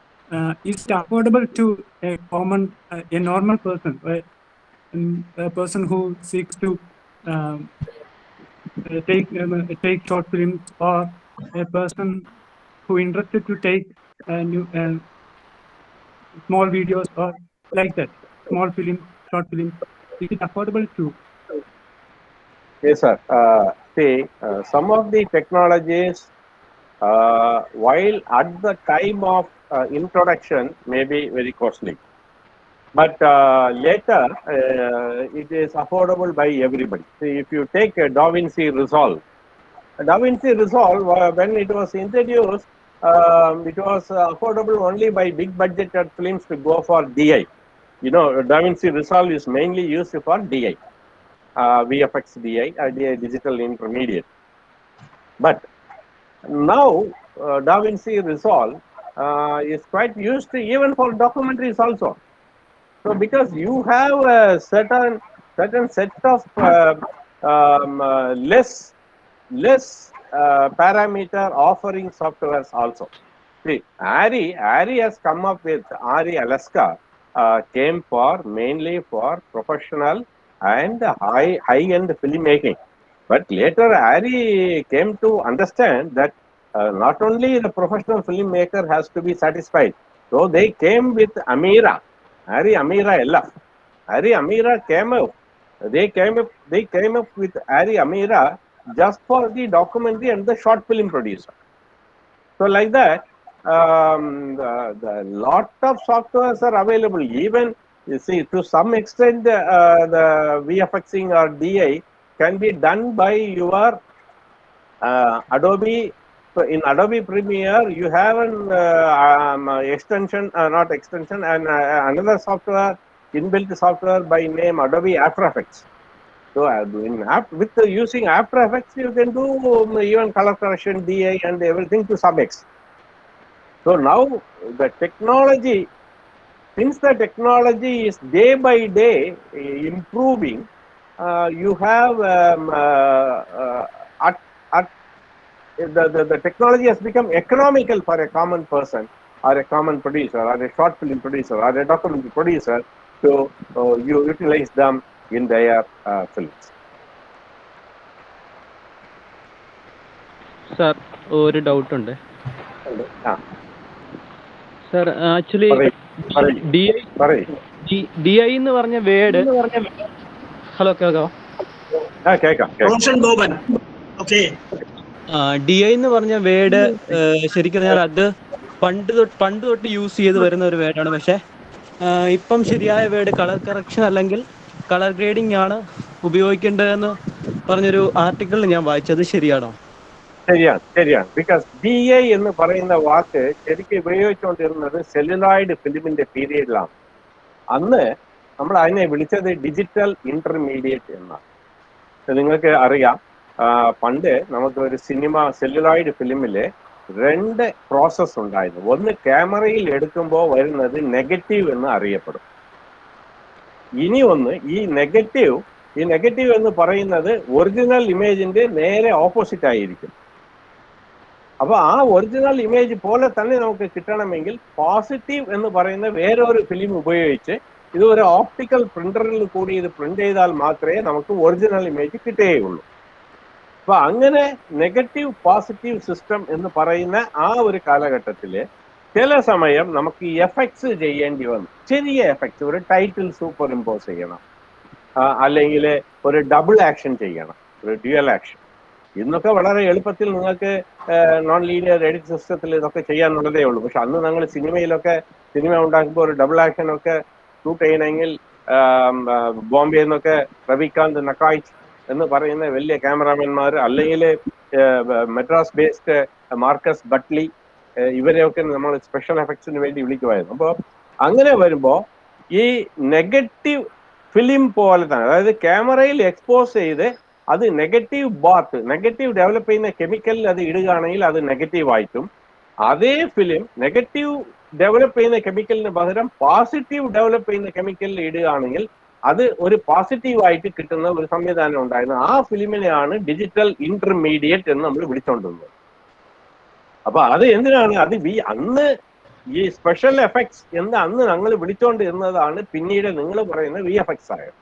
is it affordable to a normal person, right? A person who seeks to take short films, or a person who interested to take new small videos or like that, small films, short films? Is it affordable too? Yes, sir. Some of the technologies, while at the time of introduction, may be very costly, but later it is affordable by everybody. See, if you take a DaVinci Resolve, when it was introduced, it was affordable only by big budgeted films to go for DI. DaVinci Resolve is mainly used for DI, VFX DI, digital intermediate. But now DaVinci Resolve is quite used even for documentaries also. So because you have a certain set of less parameter offering softwares also. See, ARRI has come up with ARRI Alaska, came mainly for professional and high-end filmmaking. But later ARRI came to understand that not only the professional filmmaker has to be satisfied. So they came with Amira, ARRI Amira LF. ARRI Amira came up. They came up with ARRI Amira just for the documentary and the short film producer. So like that, the lot of softwares are available. Even, you see, to some extent, the VFXing or DI can be done by your Adobe. So in Adobe Premiere, you have an extension, not extension, and another software, inbuilt software by name Adobe After Effects. So with using After Effects, you can do even color correction, DI, and everything to some extent. So now the technology, since the technology is day by day improving, you have the technology has become economical for a common person or a common producer or a short film producer or a documentary producer to utilize them in their films. Sir, ഒരു doubt ഉണ്ട്. Sir, actually DI എന്ന് പറഞ്ഞ word, hello കേൾക്കാമോ? DI എന്ന് പറഞ്ഞ word ശരിക്കും പറഞ്ഞാൽ അത് പണ്ട് തൊട്ട് യൂസ് ചെയ്ത് വരുന്ന ഒരു വേർഡാണ്. പക്ഷെ ഇപ്പം ശരിയായ വേർഡ് കളർ കറക്ഷൻ അല്ലെങ്കിൽ കളർ ഗ്രേഡിംഗ് ആണ് ഉപയോഗിക്കേണ്ടതെന്ന് പറഞ്ഞൊരു ആർട്ടിക്കിൾ ഞാൻ വായിച്ചത് ശരിയാണോ? ശരിയാണ്. ബിക്കോസ് DA എന്ന് പറയുന്ന വാക്ക് ശരിക്കും ഉപയോഗിച്ചുകൊണ്ടിരുന്നത് സെല്ലുലോയിഡ് ഫിലിമിന്റെ പീരീഡിലാണ്. അന്ന് നമ്മൾ അതിനെ വിളിച്ചത് ഡിജിറ്റൽ ഇന്റർമീഡിയറ്റ് എന്നാണ്. നിങ്ങൾക്ക് അറിയാം, പണ്ട് നമുക്ക് ഒരു സിനിമ സെല്ലുലോയിഡ് ഫിലിമില് 2 പ്രോസസ് ഉണ്ടായിരുന്നു. ഒന്ന് ക്യാമറയിൽ എടുക്കുമ്പോൾ വരുന്നത് നെഗറ്റീവ് എന്ന് അറിയപ്പെടും. ഇനി ഒന്ന് ഈ നെഗറ്റീവ് എന്ന് പറയുന്നത് ഒറിജിനൽ ഇമേജിന്റെ നേരെ ഓപ്പോസിറ്റ് ആയിരിക്കും. അപ്പൊ ആ ഒറിജിനൽ ഇമേജ് പോലെ തന്നെ നമുക്ക് കിട്ടണമെങ്കിൽ പോസിറ്റീവ് എന്ന് പറയുന്ന വേറൊരു ഫിലിം ഉപയോഗിച്ച് ഇത് ഒരു ഓപ്റ്റിക്കൽ പ്രിന്ററിൽ കൂടി ഇത് പ്രിന്റ് ചെയ്താൽ മാത്രമേ നമുക്ക് ഒറിജിനൽ ഇമേജ് കിട്ടുകയുള്ളൂ. അപ്പൊ അങ്ങനെ നെഗറ്റീവ് പോസിറ്റീവ് സിസ്റ്റം എന്ന് പറയുന്ന ആ ഒരു കാലഘട്ടത്തില് ചില സമയം നമുക്ക് എഫക്ട്സ് ചെയ്യേണ്ടി വന്നു. ചെറിയ എഫക്ട്സ്, ഒരു ടൈറ്റിൽ സൂപ്പർ ഇമ്പോസ് ചെയ്യണം, അല്ലെങ്കിൽ ഒരു ഡബിൾ ആക്ഷൻ ചെയ്യണം, ഒരു ഡ്യുവൽ ആക്ഷൻ. ഇന്നൊക്കെ വളരെ എളുപ്പത്തിൽ നിങ്ങൾക്ക് നോൺ ലീനിയർ എഡിറ്റ് സിസ്റ്റത്തിൽ ഇതൊക്കെ ചെയ്യാനുള്ളതേ ഉള്ളൂ. പക്ഷെ അന്ന് ഞങ്ങൾ സിനിമ ഉണ്ടാക്കുമ്പോൾ ഒരു ഡബിൾ ആക്ഷൻ ഒക്കെ ഷൂട്ട് ചെയ്യണമെങ്കിൽ ബോംബെയിൽ നിന്നൊക്കെ രവികാന്ത് നക്കായ്ച്ച് എന്ന് പറയുന്ന വലിയ ക്യാമറാമാൻമാർ, അല്ലെങ്കിൽ മദ്രാസ് ബേസ്ഡ് മാർക്കസ് ബട്ട്ലി, ഇവരെയൊക്കെ നമ്മൾ സ്പെഷ്യൽ എഫക്ട്സിന് വേണ്ടി വിളിക്കുമായിരുന്നു. അപ്പോൾ അങ്ങനെ വരുമ്പോൾ ഈ നെഗറ്റീവ് ഫിലിം പോലെ തന്നെ, അതായത് ക്യാമറയിൽ എക്സ്പോസ് ചെയ്ത് അത് നെഗറ്റീവ് ഡെവലപ്പ് ചെയ്യുന്ന കെമിക്കലിൽ അത് ഇടുകയാണെങ്കിൽ അത് നെഗറ്റീവ് ആയിട്ടും, അതേ ഫിലിം നെഗറ്റീവ് ഡെവലപ്പ് ചെയ്യുന്ന കെമിക്കലിന് പകരം പോസിറ്റീവ് ഡെവലപ്പ് ചെയ്യുന്ന കെമിക്കലിൽ ഇടുകയാണെങ്കിൽ അത് ഒരു പോസിറ്റീവ് ആയിട്ട് കിട്ടുന്ന ഒരു സംവിധാനം ഉണ്ടായിരുന്നു. ആ ഫിലിമിനെയാണ് ഡിജിറ്റൽ ഇന്റർമീഡിയറ്റ് എന്ന് നമ്മൾ വിളിച്ചുകൊണ്ടിരുന്നത്. അപ്പൊ അത് എന്തിനാണ് അന്ന് ഈ സ്പെഷ്യൽ എഫക്ട്സ് എന്ന് അന്ന് ഞങ്ങൾ വിളിച്ചുകൊണ്ടിരുന്നതാണ് പിന്നീട് നിങ്ങൾ പറയുന്ന VFX ആയത്.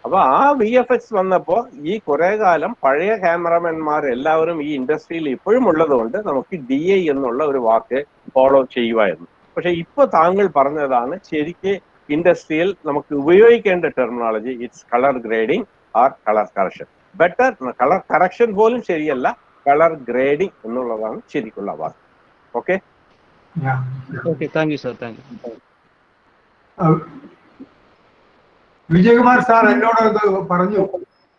അപ്പൊ ആ VFX വന്നപ്പോ ഈ കുറെ കാലം പഴയ ക്യാമറമാൻമാർ എല്ലാവരും ഈ ഇൻഡസ്ട്രിയിൽ ഇപ്പോഴും ഉള്ളത് കൊണ്ട് നമുക്ക് DA എന്നുള്ള ഒരു വാക്ക് ഫോളോ ചെയ്യുമായിരുന്നു. പക്ഷെ ഇപ്പൊ താങ്കൾ പറഞ്ഞതാണ് ശരിക്ക് ഇൻഡസ്ട്രിയിൽ നമുക്ക് ഉപയോഗിക്കേണ്ട terminology. It's colour grading or colour correction. Better colour correction പോലും ശരിയല്ല, കളർ ഗ്രേഡിംഗ് എന്നുള്ളതാണ് ശരിക്കുള്ള വാക്ക്. Okay, thank you sir, thank you. Vijayakumar sir എന്നോട് പറഞ്ഞു.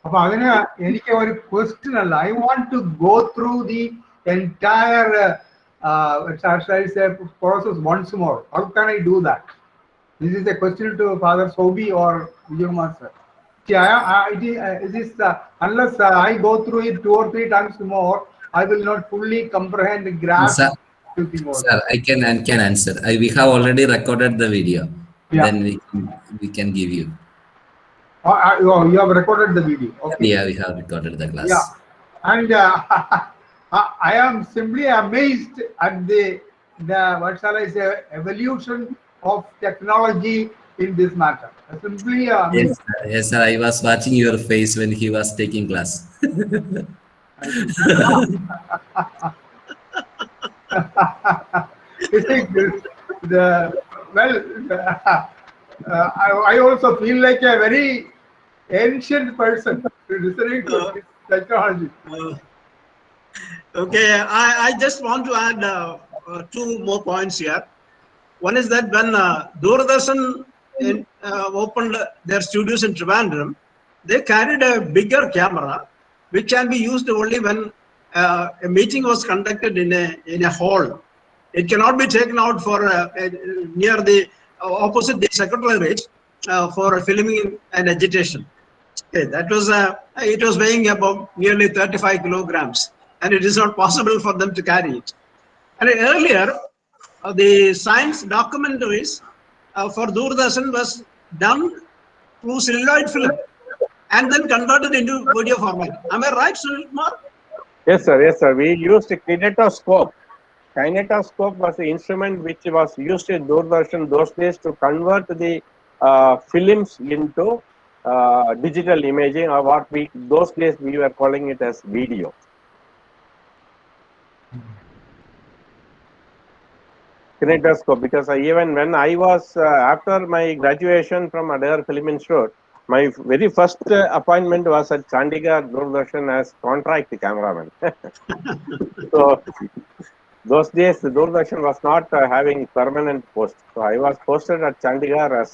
അപ്പൊ അതിന് എനിക്ക് ഒരു ക്വസ്റ്റ്യൻ അല്ല, I want to go through the entire process once more. How can I do that? This is a question to Father Sobi or Vijaykumar sir. Unless I go through it 2 or 3 times more, I will not fully comprehend, grasp. Sir, I can answer. We have already recorded the video. Yeah. Then we can give you. You have recorded the video. Okay. Yeah, we have recorded the class. Yeah, and I am simply amazed at the what shall I say, evolution of technology in this matter. Simply Yes, sir. I was watching your face when he was taking class. I also feel like a very ancient person listening to this technology. Okay, I just want to add 2 more points here. One is that when Doordarshan opened their studios in Trivandrum, they carried a bigger camera which can be used only when a meeting was conducted in a hall. It cannot be taken out for near the opposite the secretariat for filming and agitation. Okay, that was it was weighing about nearly 35 kilograms, and it is not possible for them to carry it. And earlier, the science documentaries for Doordarshan was done through celluloid film and then converted into video format. Am I right, Sunilkumar? Yes, sir. Yes, sir. We used a kinetoscope. Kinetoscope was the instrument which was used in Doordarshan those days to convert the films into digital imaging, or what those days we were calling it as video. Kinetoscope, because even when I was after my graduation from Adair Film Institute, my very first appointment was at Chandigarh Doordarshan as contract cameraman. So those days the Doordarshan was not having permanent post, so I was posted at Chandigarh as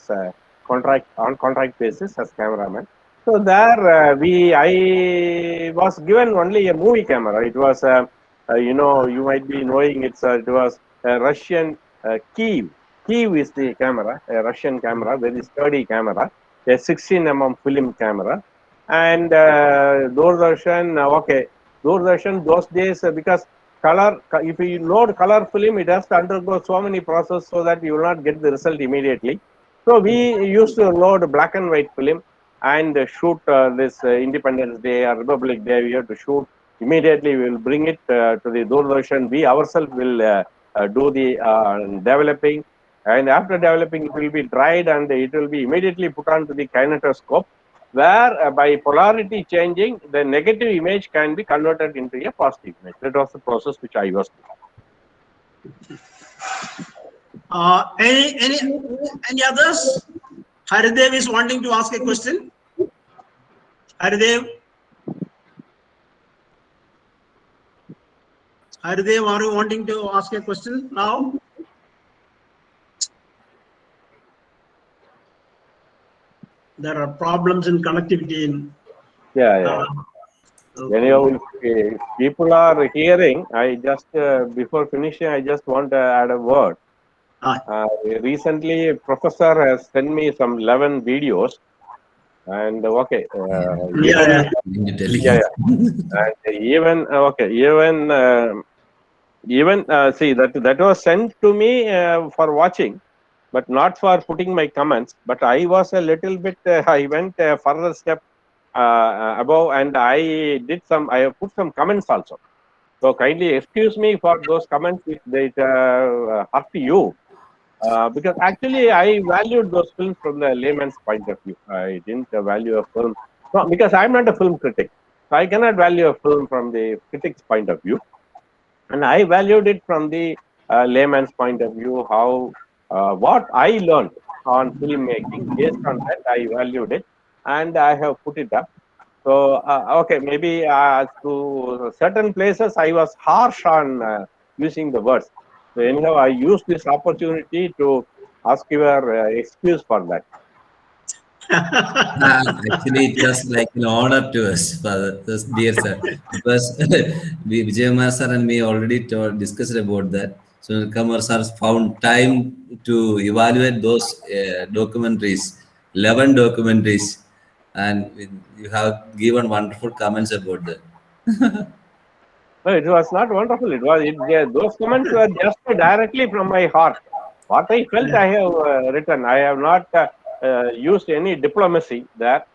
contract basis as cameraman. So there I was given only a movie camera. It was you might be knowing it was a Russian Kiev. Kiev is the camera, a Russian camera, very sturdy camera, a 16 mm film camera, and Doordarshan. Doordarshan those days because color, if you load color film, it has to undergo so many processes so that you will not get the result immediately. So we used to load black and white film and shoot this Independence Day or Republic Day. We have to shoot immediately. We will bring it to the Doordarshan. We ourselves will do the developing, and after developing, it will be dried and it will be immediately put onto the kinetoscope, where by polarity changing, the negative image can be converted into a positive image. That was the process which I was doing. Any others? Haridev is wanting to ask a question. Haridev, are you wanting to ask a question now? There are problems in connectivity. Yeah. Anyhow, if people are hearing, I just before finishing, I just want to add a word. Recently, a professor has sent me some 11 videos, and and even see that was sent to me for watching, but not for putting my comments. But I was a little bit. I went a further step above, and I have put some comments also. So kindly excuse me for those comments if they hurt you. Because actually I valued those films from the layman's point of view. I didn't value a film. No, because I'm not a film critic. So I cannot value a film from the critic's point of view. And I valued it from the layman's point of view, how what I learned on filmmaking. Based on that, I valued it and I have put it up. So, maybe to certain places I was harsh on using the words. So anyhow, I used this opportunity to ask your excuse for that. Actually, it was like an honor to us, Father, dear sir, because Vijayamar sir and me already discussed about that. So Sunilkumar sir found time to evaluate those documentaries, 11 documentaries, and you have given wonderful comments about that. No, it was not wonderful. Those comments were just directly from my heart. What I felt, I have written. I have not used any diplomacy there.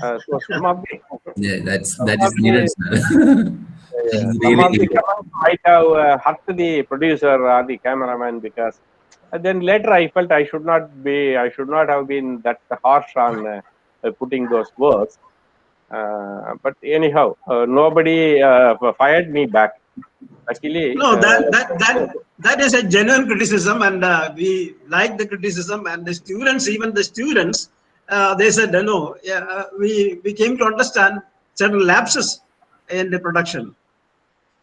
So some of the that is needed, sir. some of the comments might have hurt the producer or the cameraman, because then later I felt I should not have been that harsh on putting those words. But anyhow, nobody fired me back. Actually, no, that is a genuine criticism, and we like the criticism. And the students, even the students, they said, no, we came to understand certain lapses in the production.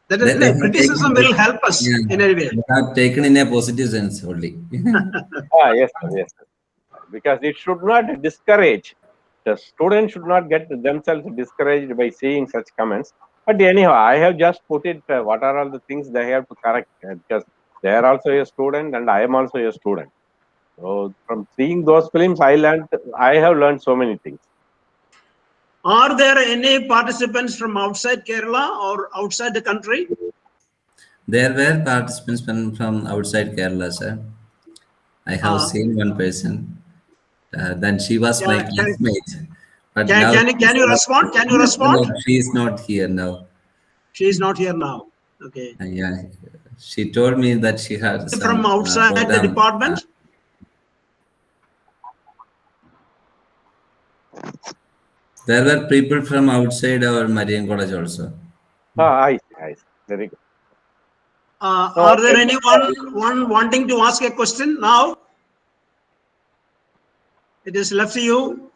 That is, criticism will help us in any way. Have taken in a positive sense only. Yes, because it should not discourage. The students should not get themselves discouraged by seeing such comments. But anyhow, I have just put it, what are all the things they have to correct, because they are also a student and I am also a student. So from seeing those films, I have learned so many things. Are there any participants from outside Kerala or outside the country? There were participants from outside Kerala, sir. I have seen one person. Then she was my classmate. But can you respond? Can you respond? No, she is not here now. She is not here now. Okay. Yeah, she told me that she had some, from outside the department. There were people from outside our Marian college also. I see. Very good. Are there anyone wanting to ask a question now? It is left to you.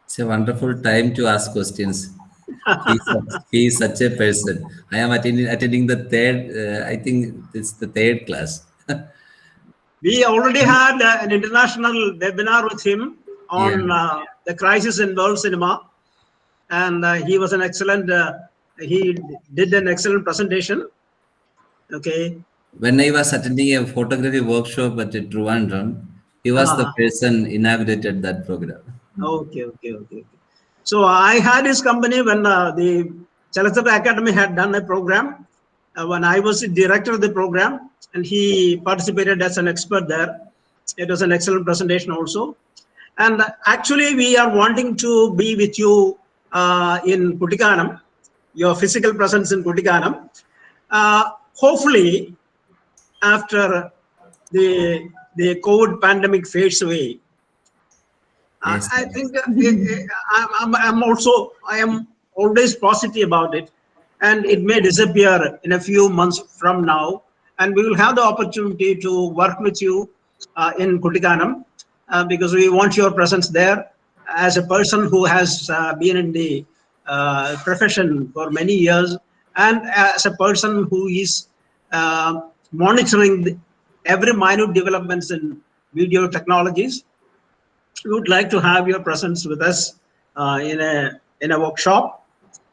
It's a wonderful time to ask questions. He is such a person. I am attending the third. I think it's the third class. We already had an international webinar with him on the crisis in world cinema, and he was an excellent. He did an excellent presentation. Okay. When I was attending a photography workshop at Trivandrum, he was the person inaugurated that program. Okay. So I had his company when the Chalachitra Academy had done a program. When I was the director of the program, and he participated as an expert there. It was an excellent presentation also. And actually, we are wanting to be with you in Kuttikkanam, your physical presence in Kuttikkanam. Hopefully, after the COVID pandemic fades away, Yes, I think I am always positive about it, and it may disappear in a few months from now, and we will have the opportunity to work with you in Kuttikkanam because we want your presence there as a person who has been in the profession for many years, and as a person who is monitoring every minute developments in video technologies. We would like to have your presence with us in a workshop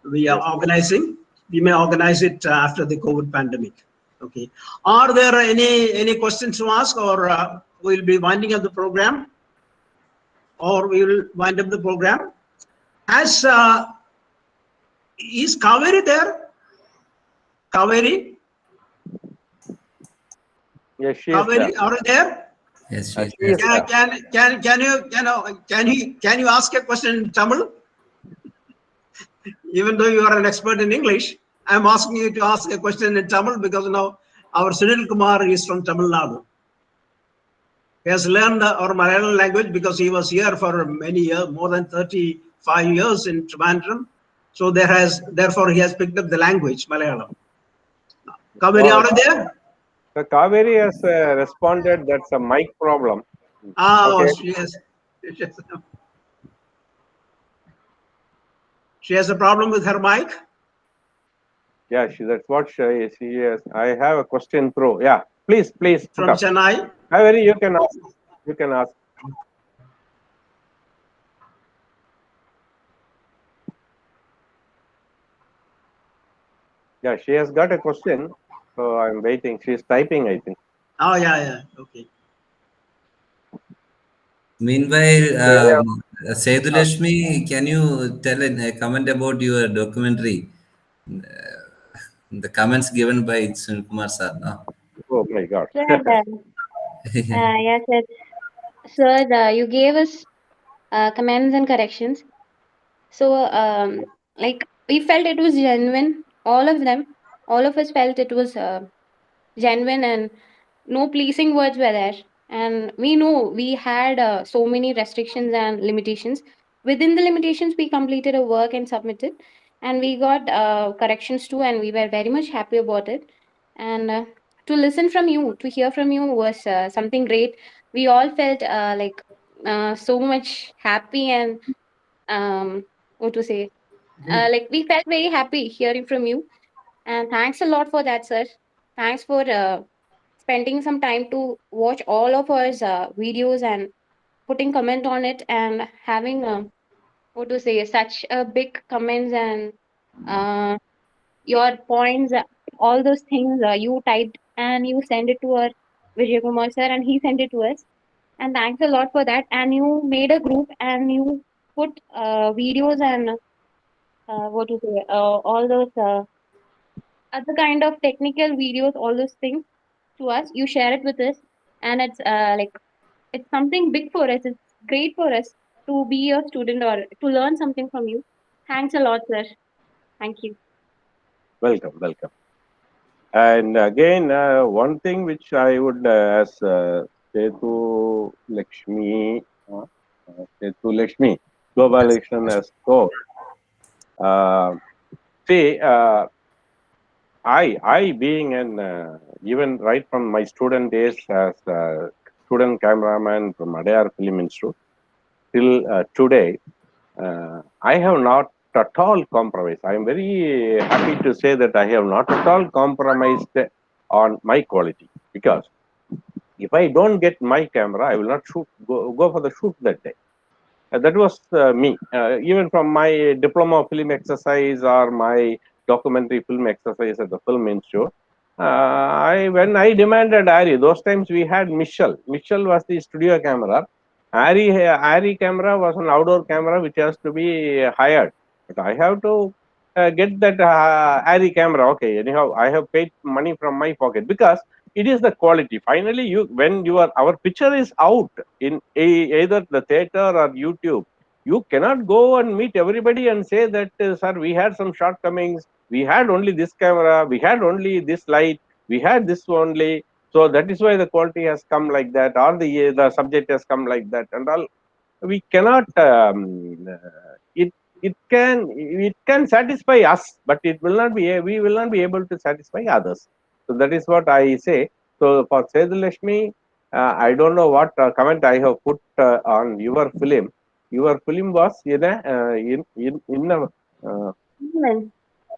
we are organizing. We may organize it after the COVID pandemic. Okay. Are there any questions to ask, or we'll be winding up the program, or we will wind up the program? As is Kaveri there? Kaveri? Yes, she is Kaveri, there. are you there? Yes, She yes. is there. Can you ask a question in Tamil? Even though you are an expert in English, I'm asking you to ask a question in Tamil because our Sunilkumar is from Tamil Nadu. He has learned our Malayalam language because he was here for many years, more than 35 years in Trivandrum. So therefore he has picked up the language, Malayalam. Kaveri, are you there? The Kaveri has responded that's a mic problem. Okay. She has a problem with her mic. Yeah, that's what she is. I have a question through. Yeah, please. From Chennai. Kaveri, you can ask. You can ask. Yeah, she has got a question. So I'm waiting. She's typing, I think. Oh, yeah. Okay. Meanwhile, Sethulashmi, can you tell a comment about your documentary? The comments given by Sunilkumar sir, no? Oh my God. Sir, yes, sir, you gave us comments and corrections. So, like, we felt it was genuine. All of them, all of us felt it was genuine, and no pleasing words were there. And we know we had so many restrictions and limitations. Within the limitations, we completed a work and submitted, and we got corrections too, and we were very much happy about it. And to listen from you, to hear from you was something great. We all felt so much happy and what to say, like we felt very happy hearing from you. And thanks a lot for that, sir. Thanks for spending some time to watch all of our videos and putting comment on it, and having what to say, such a big comments and uh, your points, all those things you typed and you send it to our Vijay Kumar sir, and he sent it to us. And thanks a lot for that. And you made a group and you put videos and what to say, all those other kind of technical videos, all those things to us. You share it with us, and it's it's something big for us. It's great for us to be a student or to learn something from you. Thanks a lot, sir. Thank you. Welcome. And again, one thing which I would, as Setu Lakshmi, Gopalakrishnan has told, see, I being an, even right from my student days as a student cameraman from Adayar Film Institute till today, I have not at all compromised. I am very happy to say that I have not at all compromised on my quality, because If I don't get my camera, I will not go for the shoot that day. That was me. Even from my diploma of film exercise or my documentary film exercise at the Film Institute, when I demanded Ari, those times we had Mitchell. Mitchell was the studio camera. Ari camera was an outdoor camera which has to be hired. But I have to get that Ari camera. Okay, anyhow, I have paid money from my pocket because it is the quality. Finally, when our picture is out in either the theater or YouTube, you cannot go and meet everybody and say that, sir, we had some shortcomings. We had only this camera. We had only this light. We had this only. So that is why the quality has come like that, or the subject has come like that, and all. We cannot. It it can satisfy us, but it will not be. We will not be able to satisfy others. So that is what I say. So for Sedulashmi, I don't know what comment I have put on your film. Your film was in a in a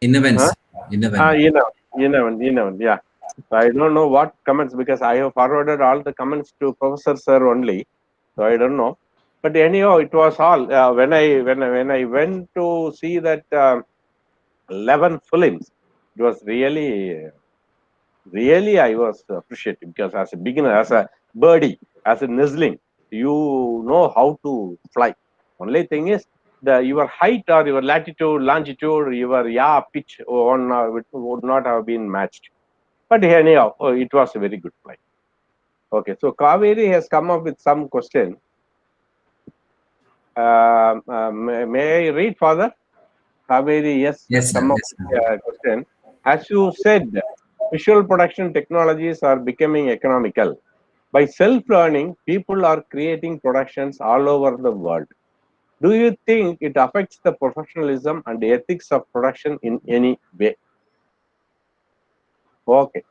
In events. huh? In event. Yeah. So I don't know what comments because I have forwarded all the comments to Professor Sir only. So I don't know. But anyhow, it was all when I went to see that 11 films. It was really I was appreciative because as a beginner, as a birdie, as a nestling, you know how to fly. Only thing is your height or your latitude, longitude, your pitch on would not have been matched. But anyhow, it was a very good flight. Okay, so Kaveri has come up with some question. May I read, Father? Kaveri, yes, Yes, sir. come up Yes, with sir. a question. As you said, visual production technologies are becoming economical. By self-learning, people are creating productions all over the world. Do you think it affects the professionalism and ethics of production in any way? Okay.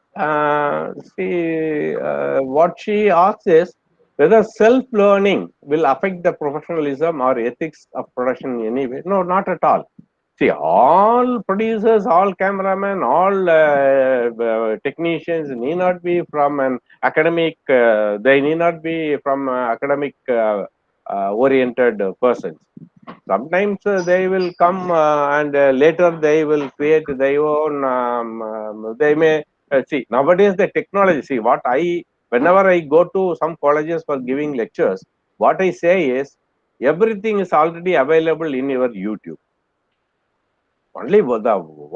What she asks is whether self-learning will affect the professionalism or ethics of production in any way. No, not at all. See, all producers, all cameramen, all technicians need not be from an academic. They need not be from academic oriented persons. Sometimes they will come and later they will create their own. They may see nowadays the technology. See what whenever I go to some colleges for giving lectures, what I say is everything is already available in your YouTube. Only the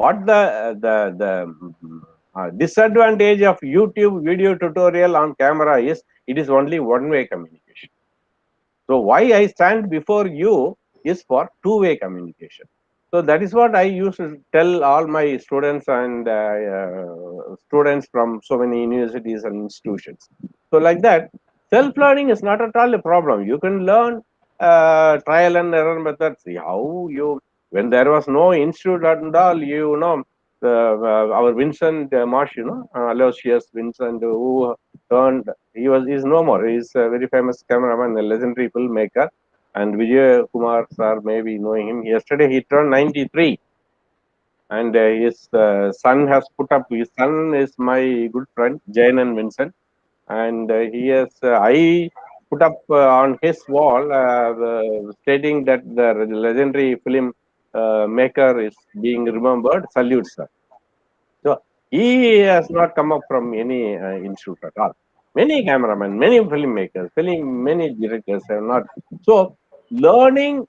disadvantage of YouTube video tutorial on camera is it is only one-way communication. So why I stand before you is for two-way communication. So that is what I used to tell all my students and students from so many universities and institutions. So like that, self-learning is not at all a problem. You can learn trial and error methods. See how when there was no institute and all, our Vincent Marsh, Aloysius Vincent, who turned, he's no more. He's a very famous cameraman, a legendary filmmaker. And Vijay Kumar sir, maybe knowing him. Yesterday he turned 93. And his son has put up, his son is my good friend, Jain and Vincent. And he has, I put up on his wall stating that the legendary film maker is being remembered. Salute, sir. So he has not come up from any institute at all. Many cameramen, many filmmakers, many directors have not. So learning,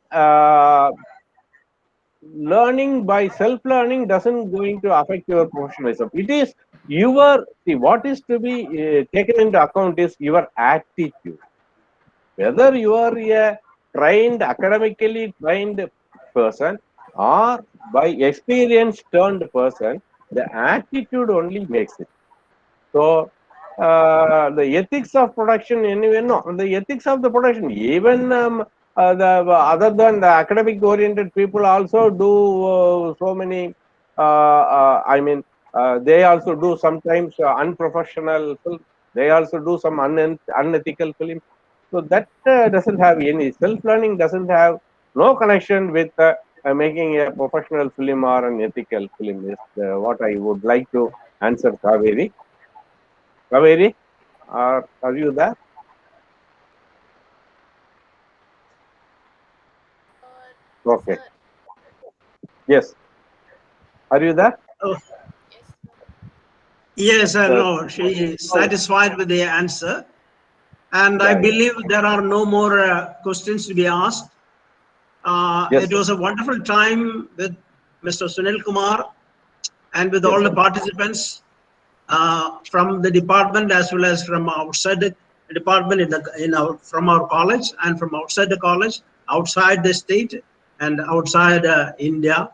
learning by self-learning doesn't going to affect your professionalism. It is what is to be taken into account is your attitude. Whether you are a academically trained person or by experience turned person, the attitude only makes it. So the ethics of production anyway, no, the ethics of the production, even other than the academic oriented people also do so many, they also do sometimes unprofessional film. They also do some unethical film. So that doesn't have any self-learning, doesn't have no connection with making a professional film or an ethical film is what I would like to answer Kaveri. Kaveri? Are you there? Okay. Yes. Are you there? Oh, yes, I know. She is satisfied with the answer. And I believe there are no more questions to be asked. Yes, It was a wonderful time with Mr. Sunilkumar and with all yes, the participants from the department as well as from outside the department from our college and from outside the college, outside the state and outside India.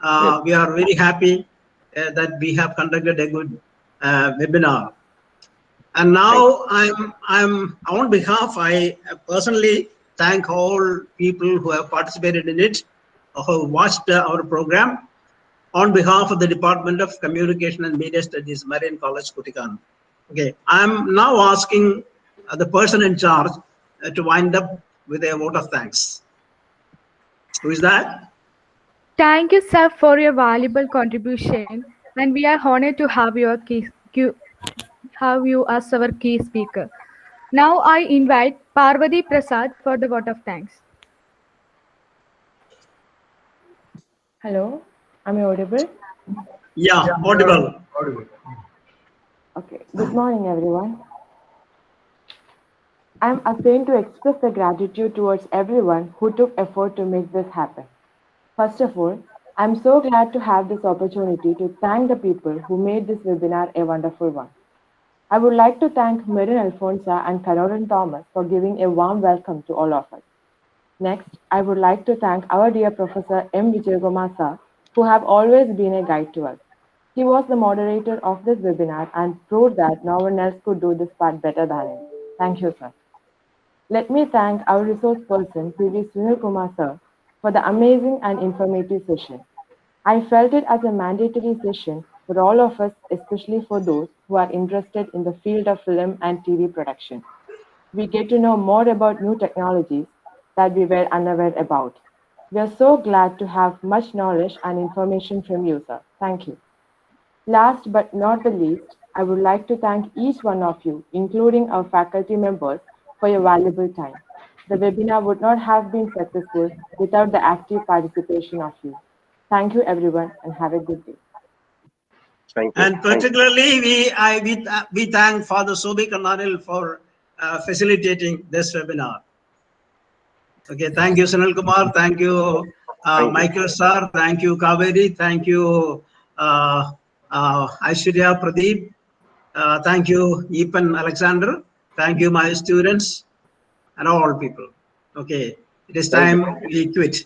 yes. We are very happy that we have conducted a good webinar. And now I'm on behalf, I personally thank all people who have participated in it, who watched our program on behalf of the Department of Communication and Media Studies, Marian College, Kuttikkanam. Okay, I'm now asking the person in charge to wind up with a vote of thanks. Who is that? Thank you, sir, for your valuable contribution, and we are honored to have have you as our key speaker. Now I invite Parvati Prasad for the vote of thanks. Hello, am I audible? Yeah, Yeah, audible. audible. Okay, good morning, everyone. I'm again to express the gratitude towards everyone who took effort to make this happen. First of all, I'm so glad to have this opportunity to thank the people who made this webinar a wonderful one. I would like to thank Marian Alfonsa and Caroline Thomas for giving a warm welcome to all of us. Next, I would like to thank our dear Professor M. Vijayagomar sir, who have always been a guide to us. He was the moderator of this webinar and proved that no one else could do this part better than him. Thank you, sir. Let me thank our resource person, P.V. Sunilkumar sir, for the amazing and informative session. I felt it as a mandatory session for all of us, especially for those who are interested in the field of film and TV production. We get to know more about new technologies that we were unaware about. We are so glad to have much knowledge and information from you, sir. Thank you. Last but not the least, I would like to thank each one of you, including our faculty members, for your valuable time. The webinar would not have been successful without the active participation of you. Thank you, everyone, and have a good day. Thank you. And particularly, we thank Father Sobi Kananil for facilitating this webinar. Okay, thank you, Sunil Kumar. Thank you, Michael sir. Thank you, Kaveri. Thank you, Aishwarya Pradeep. Thank you, Epan Alexander. Thank you, my students and all people. Okay, it is time we quit.